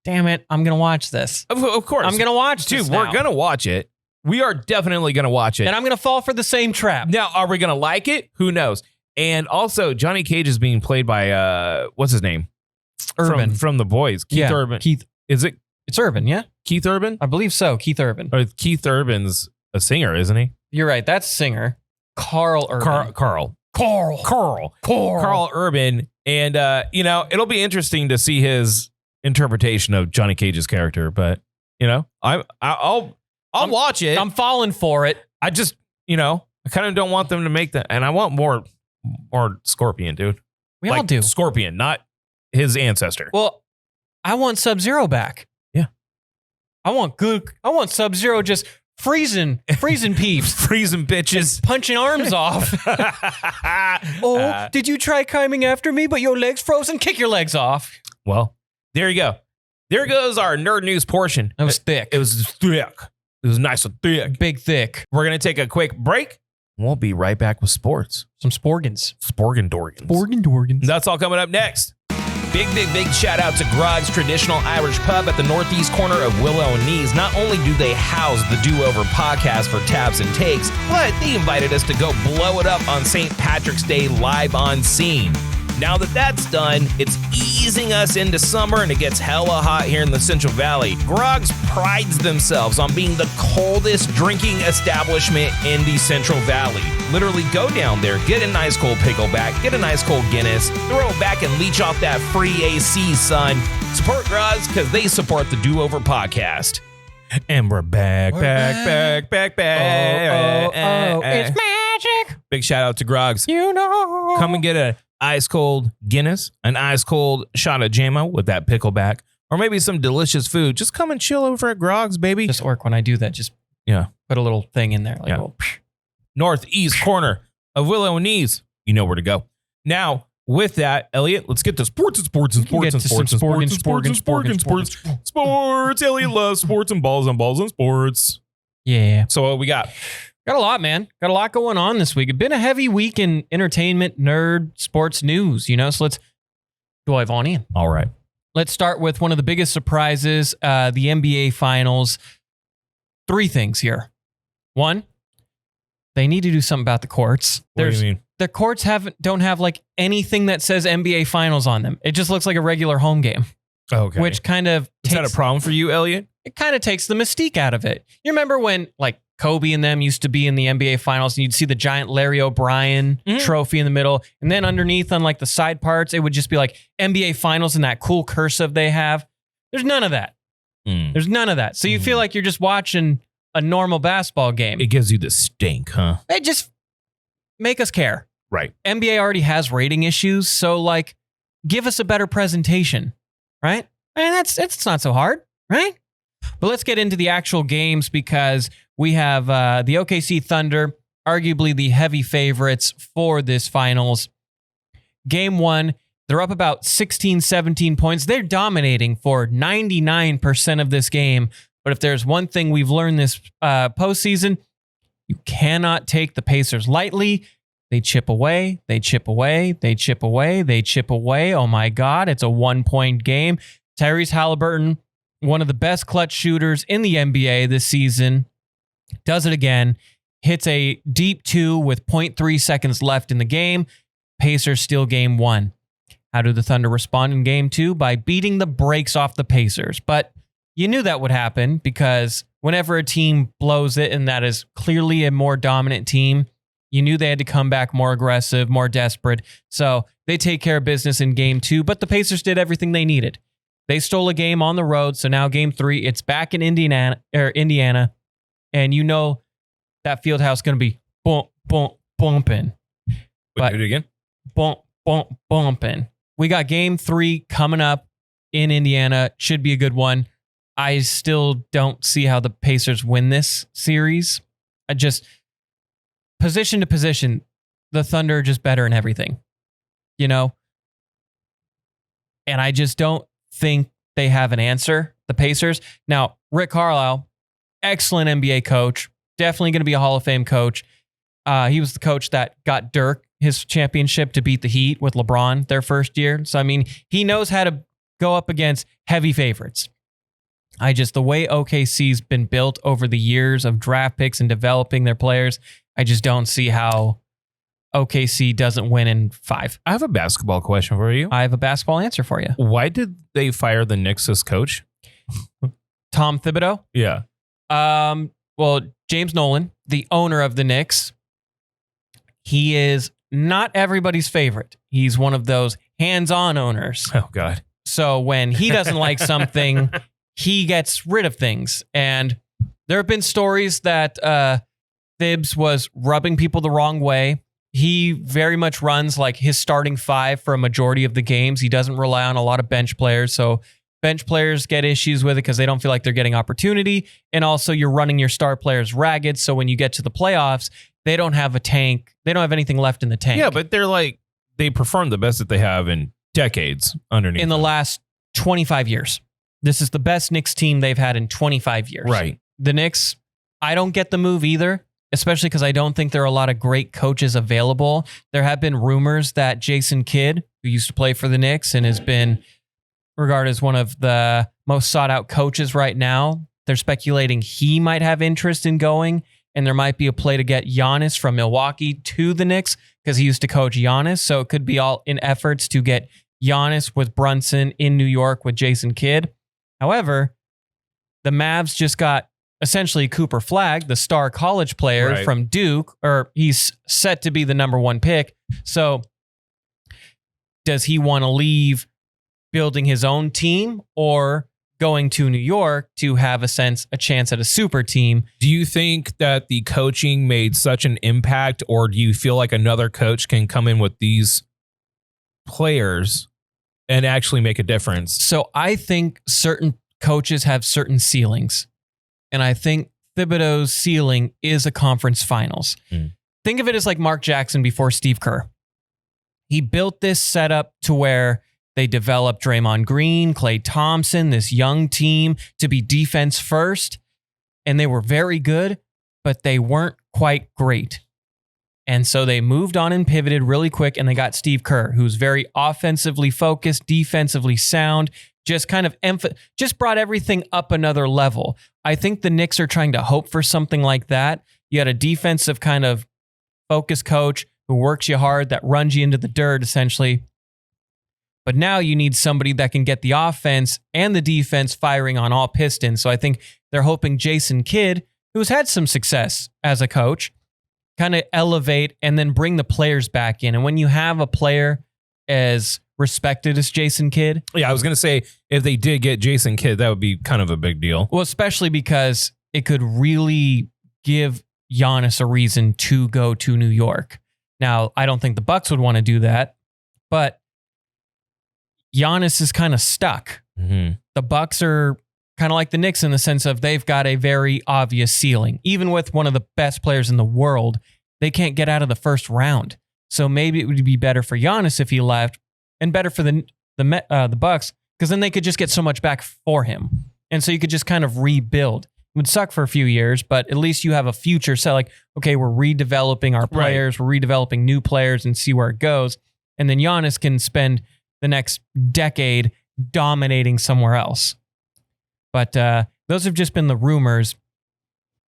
damn it, I'm going to watch this. Of course. I'm going to watch Dude, this we're now. going to watch it. We are definitely going to watch it. And I'm going to fall for the same trap. Now, are we going to like it? Who knows? And also, Johnny Cage is being played by, what's his name? Urban. From The Boys. Keith Urban. Is it? It's Urban, yeah? Keith Urban? I believe so, Keith Urban. Or Keith Urban's a singer, isn't he? You're right, that's singer. Carl Urban. Carl Urban. And, it'll be interesting to see his interpretation of Johnny Cage's character. But, I'll watch it. I'm falling for it. I just, I kind of don't want them to make that. And I want more Scorpion, dude. We all do. Scorpion, not his ancestor. Well, I want Sub-Zero back. Yeah. I want Sub-Zero just freezing peeps. Freezing bitches. Punching arms off. Did you try climbing after me, but your legs frozen? Kick your legs off. Well, there you go. There goes our nerd news portion. It was thick. It was thick. It was nice and thick. Big thick. We're going to take a quick break. We'll be right back with sports. Some sporgans. Sporgandorgans. That's all coming up next. Big shout out to Groggs Traditional Irish Pub at the northeast corner of Willow and Knees. Not only do they house the Do Over podcast for tabs and takes, but they invited us to go blow it up on St. Patrick's Day live on scene. Now that that's done, it's easing us into summer and it gets hella hot here in the Central Valley. Groggs prides themselves on being the coldest drinking establishment in the Central Valley. Literally go down there, get a nice cold pickleback, get a nice cold Guinness, throw it back and leech off that free AC, son. Support Groggs because they support the Do Over podcast. And we're back. It's magic. Big shout out to Groggs. Come and get a ice cold Guinness, an ice cold shot of JAMO with that pickleback, or maybe some delicious food. Just come and chill over at Groggs, baby. Just work when I do that. Just put a little thing in there. Like a little northeast corner of Willow and Knees. You know where to go. Now, with that, Elliot, let's get to sports. Sports. Elliot loves sports and balls and sports. Yeah. So what we got? Got a lot, man. Got a lot going on this week. It's been a heavy week in entertainment, nerd, sports news, So let's dive on in. All right. Let's start with one of the biggest surprises, the NBA Finals. 3 things here. 1, they need to do something about the courts. What do you mean? The courts don't have like anything that says NBA Finals on them. It just looks like a regular home game. Okay. Which kind of is that a problem for you, Elliot? It kind of takes the mystique out of it. You remember when like Kobe and them used to be in the NBA Finals and you'd see the giant Larry O'Brien trophy in the middle. And then underneath on like the side parts, it would just be like NBA Finals and that cool cursive they have. There's none of that. There's none of that. So you feel like you're just watching a normal basketball game. It gives you the stink, huh? It just make us care. Right. NBA already has rating issues. So like, give us a better presentation, right? And it's not so hard, right? But let's get into the actual games because we have the OKC Thunder, arguably the heavy favorites for this finals. Game 1, they're up about 16, 17 points. They're dominating for 99% of this game. But if there's one thing we've learned this postseason, you cannot take the Pacers lightly. They chip away, they chip away, they chip away, they chip away. Oh my God, it's a 1-point game. Tyrese Halliburton, one of the best clutch shooters in the NBA this season, does it again, hits a deep 2 with 0.3 seconds left in the game. Pacers steal game 1. How do the Thunder respond in game 2? By beating the brakes off the Pacers. But you knew that would happen because whenever a team blows it, and that is clearly a more dominant team, you knew they had to come back more aggressive, more desperate. So they take care of business in game 2, but the Pacers did everything they needed. They stole a game on the road, so now game 3, it's back in Indiana, and you know that field house is going to be bumping. But do it again. Bumping. We got game 3 coming up in Indiana. Should be a good one. I still don't see how the Pacers win this series. I just position to position, the Thunder are just better in everything, you know? And I just don't think they have an answer, the Pacers. Now, Rick Carlisle, excellent NBA coach, definitely going to be a Hall of Fame coach. He was the coach that got Dirk his championship to beat the Heat with LeBron their first year. So, I mean, he knows how to go up against heavy favorites. The way OKC's been built over the years of draft picks and developing their players, I just don't see how OKC doesn't win in 5. I have a basketball question for you. I have a basketball answer for you. Why did they fire the Knicks as coach? Tom Thibodeau? Yeah. Well, James Nolan, the owner of the Knicks, he is not everybody's favorite. He's one of those hands-on owners. Oh, God. So when he doesn't like something, he gets rid of things. And there have been stories that Thibs was rubbing people the wrong way. He very much runs like his starting 5 for a majority of the games. He doesn't rely on a lot of bench players. So bench players get issues with it because they don't feel like they're getting opportunity. And also you're running your star players ragged. So when you get to the playoffs, they don't have a tank. They don't have anything left in the tank. Yeah, but they perform the best that they have in decades underneath. In the last 25 years. This is the best Knicks team they've had in 25 years. Right. The Knicks, I don't get the move either, especially because I don't think there are a lot of great coaches available. There have been rumors that Jason Kidd, who used to play for the Knicks and has been regarded as one of the most sought out coaches right now, they're speculating he might have interest in going, and there might be a play to get Giannis from Milwaukee to the Knicks because he used to coach Giannis. So it could be all in efforts to get Giannis with Brunson in New York with Jason Kidd. However, the Mavs just got essentially Cooper Flagg, the star college player from Duke, or he's set to be the number 1 pick. So does he want to leave building his own team or going to New York to have a chance at a super team? Do you think that the coaching made such an impact, or do you feel like another coach can come in with these players and actually make a difference? So I think certain coaches have certain ceilings. And I think Thibodeau's ceiling is a conference finals. Think of it as like Mark Jackson before Steve Kerr. He built this setup to where they developed Draymond Green, Klay Thompson, this young team to be defense first. And they were very good, but they weren't quite great. And so they moved on and pivoted really quick, and they got Steve Kerr, who's very offensively focused, defensively sound, just kind of just brought everything up another level. I think the Knicks are trying to hope for something like that. You had a defensive kind of focused coach who works you hard, that runs you into the dirt, essentially. But now you need somebody that can get the offense and the defense firing on all pistons. So I think they're hoping Jason Kidd, who's had some success as a coach, kind of elevate and then bring the players back in. And when you have a player as respected as Jason Kidd. Yeah, I was going to say, if they did get Jason Kidd, that would be kind of a big deal. Well, especially because it could really give Giannis a reason to go to New York. Now, I don't think the Bucks would want to do that, but Giannis is kind of stuck. Mm-hmm. The Bucks are kind of like the Knicks in the sense of they've got a very obvious ceiling. Even with one of the best players in the world, they can't get out of the first round. So maybe it would be better for Giannis if he left, and better for the Bucks, because then they could just get so much back for him. And so you could just kind of rebuild. It would suck for a few years, but at least you have a future set. Like, okay, we're redeveloping our players, we're redeveloping new players and see where it goes. And then Giannis can spend the next decade dominating somewhere else. But those have just been the rumors.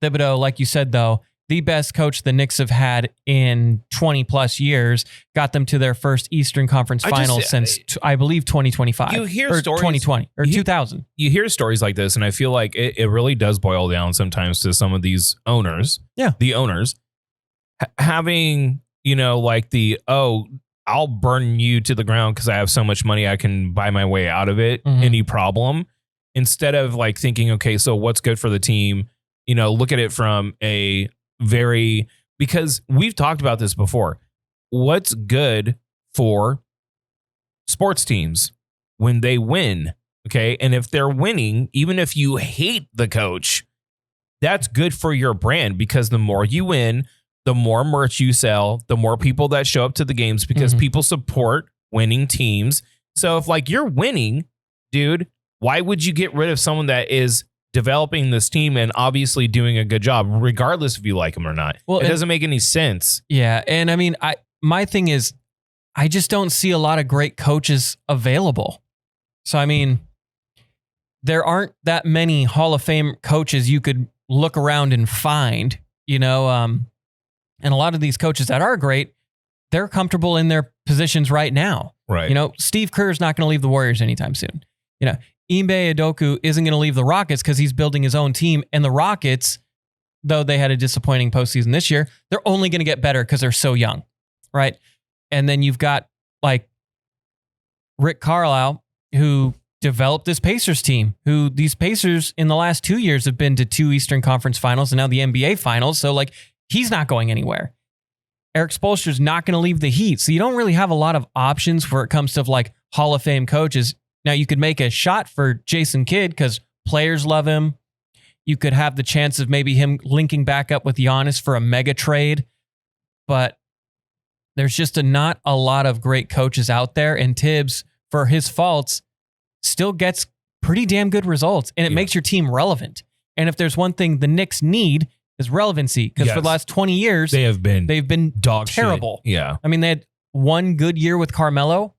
Thibodeau, like you said, though, the best coach the Knicks have had in 20 plus years, got them to their first Eastern Conference Finals since, I believe, 2025. You hear or stories, 2020 or 2000. You hear stories like this, and I feel like it really does boil down sometimes to some of these owners. Yeah. The owners having, like I'll burn you to the ground because I have so much money I can buy my way out of it. Mm-hmm. Any problem. Instead of like thinking, okay, so what's good for the team? Look at it from a because we've talked about this before. What's good for sports teams when they win? Okay. And if they're winning, even if you hate the coach, that's good for your brand because the more you win, the more merch you sell, the more people that show up to the games because people support winning teams. So if like you're winning, dude, why would you get rid of someone that is developing this team and obviously doing a good job, regardless if you like them or not? Well, it doesn't make any sense. Yeah. And I mean, my thing is, I just don't see a lot of great coaches available. So, I mean, there aren't that many Hall of Fame coaches you could look around and find, you know, and a lot of these coaches that are great, they're comfortable in their positions right now. Right. You know, Steve Kerr's not going to leave the Warriors anytime soon. You know, Ime Udoka isn't going to leave the Rockets because he's building his own team. And the Rockets, though they had a disappointing postseason this year, they're only going to get better because they're so young. Right. And then you've got like Rick Carlisle, who developed this Pacers team, who these Pacers in the last 2 years have been to 2 Eastern Conference finals and now the NBA finals. So like he's not going anywhere. Eric Spoelstra's not going to leave the Heat. So you don't really have a lot of options where it comes to like Hall of Fame coaches. Now you could make a shot for Jason Kidd because players love him. You could have the chance of maybe him linking back up with Giannis for a mega trade, but there's just not a lot of great coaches out there. And Tibbs, for his faults, still gets pretty damn good results. And it makes your team relevant. And if there's one thing the Knicks need is relevancy. Because for the last 20 years, they've been dog terrible. Shit. Yeah. I mean, they had one good year with Carmelo.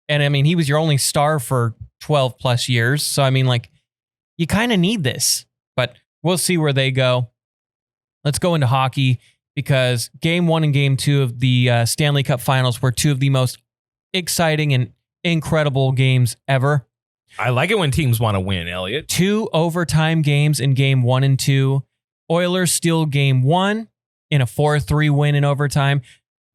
And I mean, he was your only star for 12 plus years. So, I mean, like, you kind of need this. But we'll see where they go. Let's go into hockey. Because Game 1 and Game 2 of the Stanley Cup Finals were 2 of the most exciting and incredible games ever. I like it when teams want to win, Elliot. 2 overtime games in Game 1 and 2. Oilers steal Game 1 in a 4-3 win in overtime.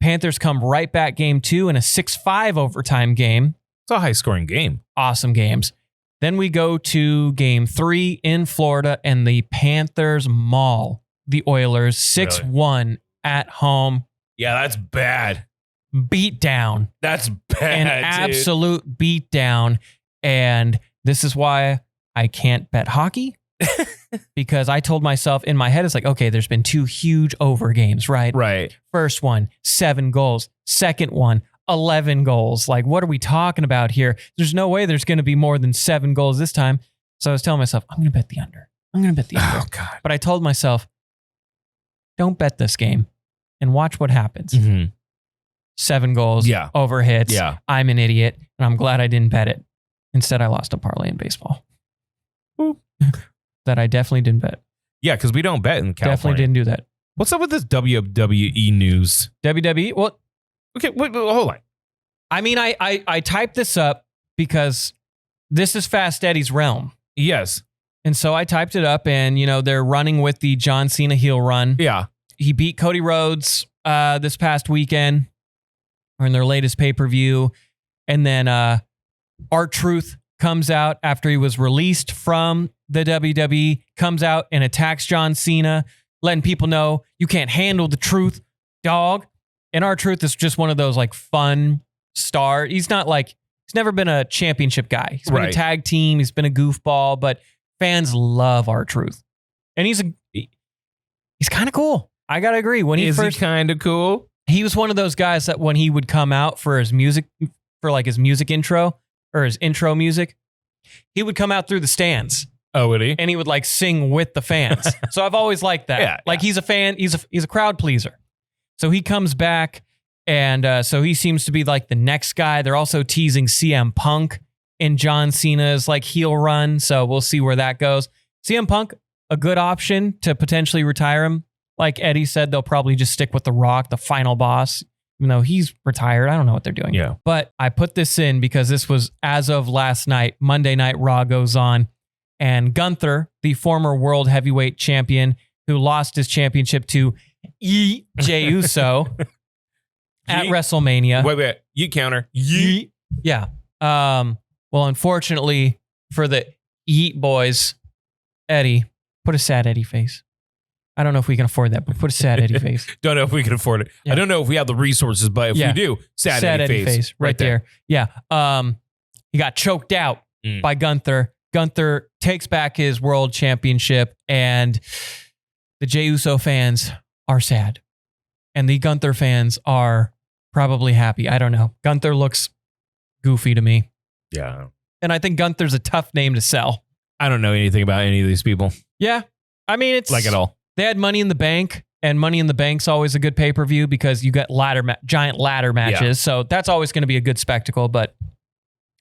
Panthers come right back Game 2 in a 6-5 overtime game. It's a high-scoring game. Awesome games. Then we go to Game 3 in Florida, and the Panthers maul the Oilers 6-1 at home. Yeah, that's bad. Beat down. That's bad. An absolute beat down. And this is why I can't bet hockey. Because I told myself in my head, it's like, okay, there's been 2 huge over games, right? Right. First one, 7 goals. Second one, 11 goals. Like, what are we talking about here? There's no way there's going to be more than 7 goals this time. So I was telling myself, I'm going to bet the under. Oh, God. But I told myself, don't bet this game and watch what happens. 7 goals, over hits. Yeah. I'm an idiot, and I'm glad I didn't bet it. Instead, I lost a parlay in baseball. That I definitely didn't bet. Yeah, because we don't bet in California. Definitely didn't do that. What's up with this WWE news? WWE? Well, okay, wait, hold on. I mean, I typed this up because this is Fast Eddie's realm. Yes. And so I typed it up, and, you know, they're running with the John Cena heel run. Yeah. He beat Cody Rhodes this past weekend, or in their latest pay-per-view. And then R-Truth comes out after he was released from the WWE, comes out and attacks John Cena, letting people know you can't handle the truth, dog. And R-Truth is just one of those like fun star. He's not like, he's never been a championship guy. He's been a tag team. He's been a goofball, but fans love R-Truth. And he's kind of cool. I got to agree. When he first kind of cool. He was one of those guys that when he would come out for his music, for like his music intro or his intro music, he would come out through the stands. Oh, would he? And he would like sing with the fans. So I've always liked that. He's a fan. He's a crowd pleaser. So he comes back, and so he seems to be like the next guy. They're also teasing CM Punk in John Cena's like heel run. So we'll see where that goes. CM Punk, a good option to potentially retire him. Like Eddie said, they'll probably just stick with The Rock, the final boss, even though he's retired. I don't know what they're doing. Yeah. But I put this in because this was as of last night. Monday Night Raw goes on. And Gunther, the former world heavyweight champion who lost his championship to Jey Uso at WrestleMania. Wait. You counter. Yeah. Well, unfortunately for the Yeet boys, Eddie, put a sad Eddie face. I don't know if we can afford that, but put a sad Eddie face. Don't know if we can afford it. Yeah. I don't know if we have the resources, but if we do, sad Eddie face. Right there. Yeah. He got choked out by Gunther. Gunther takes back his world championship, and the Jey Uso fans are sad. And the Gunther fans are probably happy. I don't know. Gunther looks goofy to me. Yeah. And I think Gunther's a tough name to sell. I don't know anything about any of these people. Yeah. I mean, it's like at all. They had Money in the Bank, and Money in the Bank's always a good pay-per-view because you got giant ladder matches. Yeah. So that's always going to be a good spectacle. But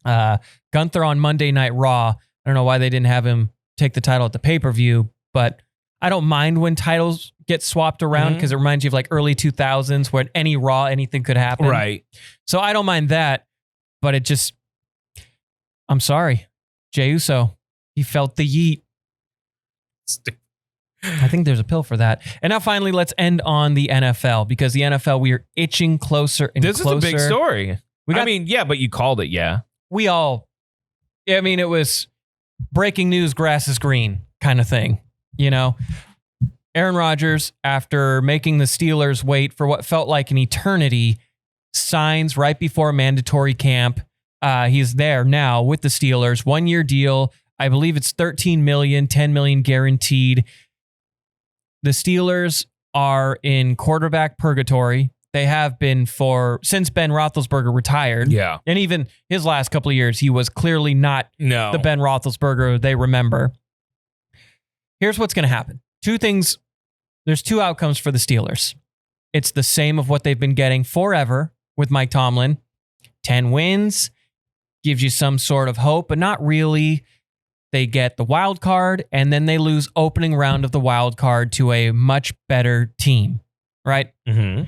Gunther on Monday Night Raw, I don't know why they didn't have him take the title at the pay-per-view, but I don't mind when titles get swapped around because it reminds you of like early 2000s when any Raw, anything could happen. Right. So I don't mind that, but it just, I'm sorry, Jey Uso, he felt the yeet. I think there's a pill for that. And now finally, let's end on the NFL because the NFL, we are itching closer and closer. This is a big story. But you called it, yeah. It was breaking news, grass is green kind of thing, you know? Aaron Rodgers, after making the Steelers wait for what felt like an eternity, signs right before mandatory camp. He's there now with the Steelers, 1-year deal. I believe it's $13 million, $10 million guaranteed. The Steelers are in quarterback purgatory. They have been since Ben Roethlisberger retired. Yeah. And even his last couple of years, he was clearly not the Ben Roethlisberger they remember. Here's what's going to happen. Two things. There's two outcomes for the Steelers. It's the same of what they've been getting forever with Mike Tomlin. 10 wins, gives you some sort of hope, but not really. They get the wild card, and then they lose opening round of the wild card to a much better team, right? Mm-hmm.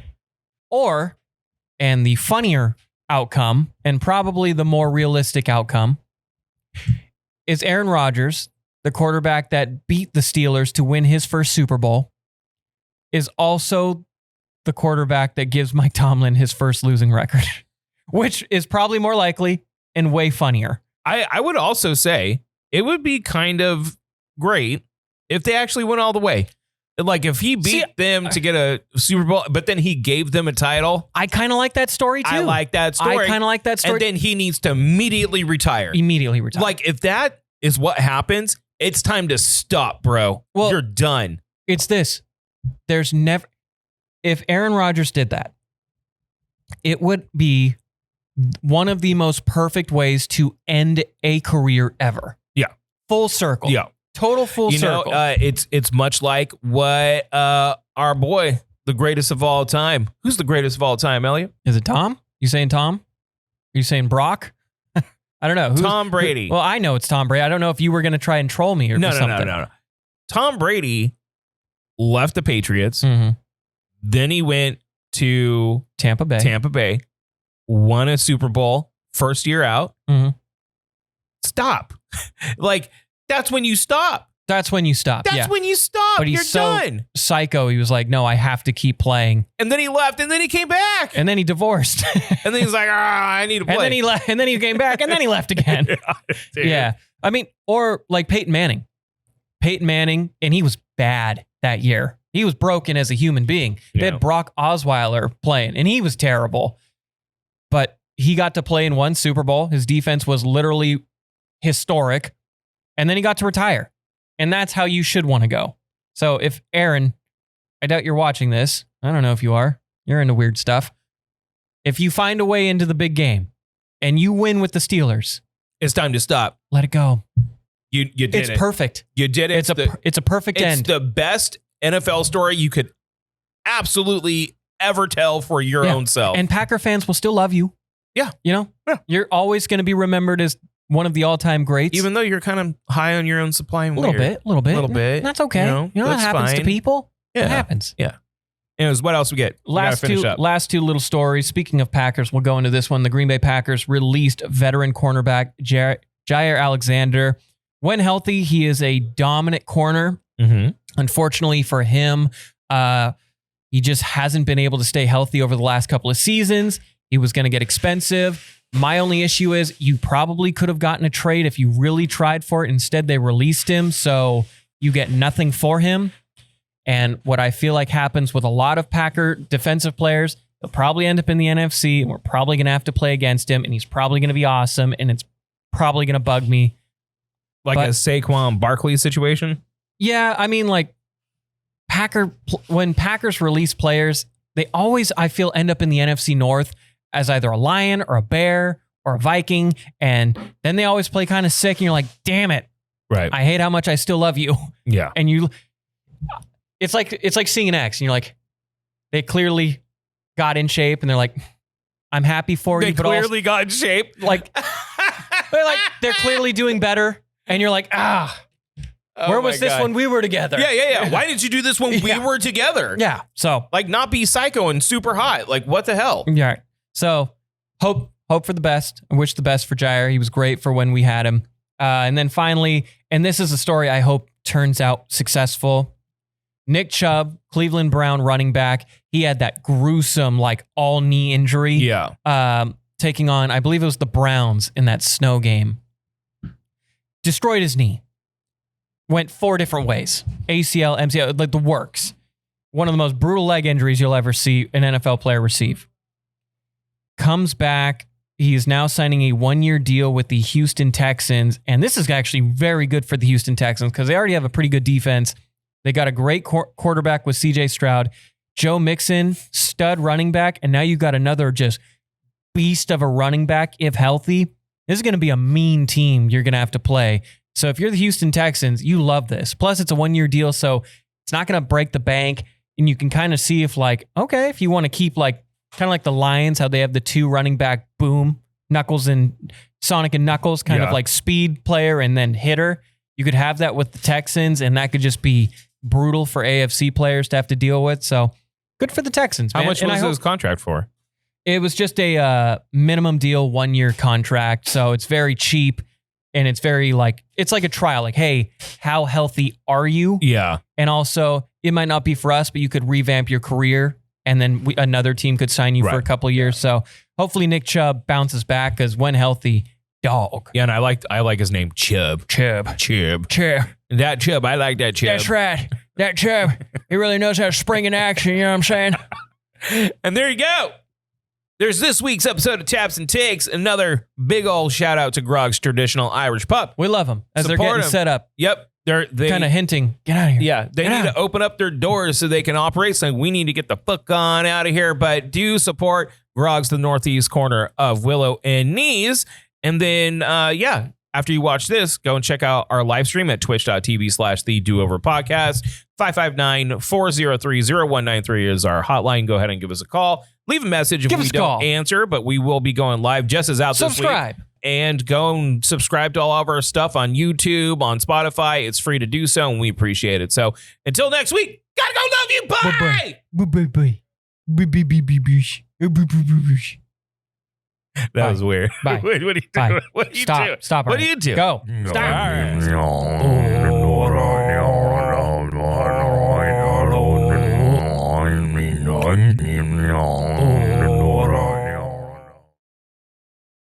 And the funnier outcome, and probably the more realistic outcome, is Aaron Rodgers, the quarterback that beat the Steelers to win his first Super Bowl, is also the quarterback that gives Mike Tomlin his first losing record, which is probably more likely and way funnier. I would also say it would be kind of great if they actually went all the way. Like if he beat them to get a Super Bowl, but then he gave them a title. I kind of like that story too. I like that story. I kind of like that story. And then he needs to immediately retire. Like if that is what happens, it's time to stop, bro. Well, you're done. It's this. There's never, if Aaron Rodgers did that, it would be one of the most perfect ways to end a career ever. Yeah. Full circle. Yeah. Total full circle. It's much like what our boy, the greatest of all time. Who's the greatest of all time, Elliot? Is it Tom? You saying Tom? Are you saying Brock? I don't know. Tom Brady. Well, I know it's Tom Brady. I don't know if you were going to try and troll me or something. No. Tom Brady left the Patriots. Mm-hmm. Then he went to Tampa Bay. Won a Super Bowl. First year out. Mm-hmm. Stop. Like, that's when you stop. That's when you stop. But You're done. Psycho. He was like, no, I have to keep playing. And then he left, and then he came back. And then he divorced. And then he's like, I need to play. And then he left, and then he came back, and then he left again. Yeah. I mean, or like Peyton Manning. And he was bad that year. He was broken as a human being. They had Brock Osweiler playing, and he was terrible. But he got to play in one Super Bowl. His defense was literally historic. And then he got to retire. And that's how you should want to go. So if Aaron, I doubt you're watching this. I don't know if you are. You're into weird stuff. If you find a way into the big game and you win with the Steelers, it's time to stop. Let it go. You did it. It's perfect. You did it. It's a perfect end. It's the best NFL story you could absolutely ever tell for your own self. And Packer fans will still love you. Yeah. You know? Yeah. You're always going to be remembered as one of the all-time greats. Even though you're kind of high on your own supply and a little bit. That's okay. You know that happens to people. Yeah. It happens. Yeah. Anyways, what else we get? Last two little stories. Speaking of Packers, we'll go into this one. The Green Bay Packers released veteran cornerback Jair Alexander. When healthy, he is a dominant corner. Mm-hmm. Unfortunately for him, he just hasn't been able to stay healthy over the last couple of seasons. He was going to get expensive. My only issue is you probably could have gotten a trade if you really tried for it. Instead, they released him, so you get nothing for him. And what I feel like happens with a lot of Packer defensive players, they'll probably end up in the NFC, and we're probably going to have to play against him, and he's probably going to be awesome, and it's probably going to bug me. Like a Saquon Barkley situation? Yeah, I mean, like, when Packers release players, they always, I feel, end up in the NFC North as either a Lion or a Bear or a Viking. And then they always play kind of sick. And you're like, damn it. Right. I hate how much I still love you. Yeah. And it's like seeing an ex and you're like, they clearly got in shape and they're like, I'm happy for you. They but clearly also, got in shape. like they're clearly doing better. And you're like, where was this when we were together? Yeah. Why did you do this when we were together? Yeah. So like not be psycho and super hot. Like what the hell? Yeah. So hope for the best. I wish the best for Jair. He was great for when we had him. And then finally, and this is a story I hope turns out successful. Nick Chubb, Cleveland Brown running back. He had that gruesome, like all knee injury. Yeah. Taking on, I believe it was the Browns in that snow game. Destroyed his knee. Went 4 different ways. ACL, MCL, like the works. One of the most brutal leg injuries you'll ever see an NFL player receive. Comes back. He is now signing a 1-year deal with the Houston Texans. And this is actually very good for the Houston Texans because they already have a pretty good defense. They got a great quarterback with CJ Stroud. Joe Mixon, stud running back. And now you got another just beast of a running back if healthy. This is going to be a mean team you're going to have to play. So if you're the Houston Texans, you love this. Plus, it's a 1-year deal, so it's not going to break the bank. And you can kind of see if if you want to keep kind of like the Lions, how they have the 2 running back boom, Knuckles and Sonic and Knuckles, kind of like speed player and then hitter. You could have that with the Texans, and that could just be brutal for AFC players to have to deal with. So good for the Texans, man. How much was his contract for? It was just a minimum deal, 1-year contract. So it's very cheap. And it's very it's like a trial. Like, hey, how healthy are you? Yeah. And also, it might not be for us, but you could revamp your career. And then another team could sign you for a couple of years. So hopefully Nick Chubb bounces back because when healthy, dog. Yeah, and I like his name, Chubb. Chubb. That Chubb, I like that Chubb. That's right. That Chubb. He really knows how to spring in action. You know what I'm saying? And there you go. There's this week's episode of Taps and Takes. Another big old shout out to Groggs Traditional Irish Pub. We love them as they're getting set up. Yep. They kind of hinting, get out of here. Yeah, they need to open up their doors so they can operate. So we need to get the fuck on out of here. But do support Groggs, the northeast corner of Willow and Knees. And then, after you watch this, go and check out our live stream at twitch.tv/The Do-Over Podcast. 559-403-0193 is our hotline. Go ahead and give us a call. Leave a message if we don't answer, but we will be going live. Jess is out this week. And go and subscribe to all of our stuff on YouTube, on Spotify. It's free to do so, and we appreciate it. So until next week, gotta go love you. Bye. Bye. That was weird. Bye. What are you doing? What are you doing? Stop. What do you do? Go. Stop.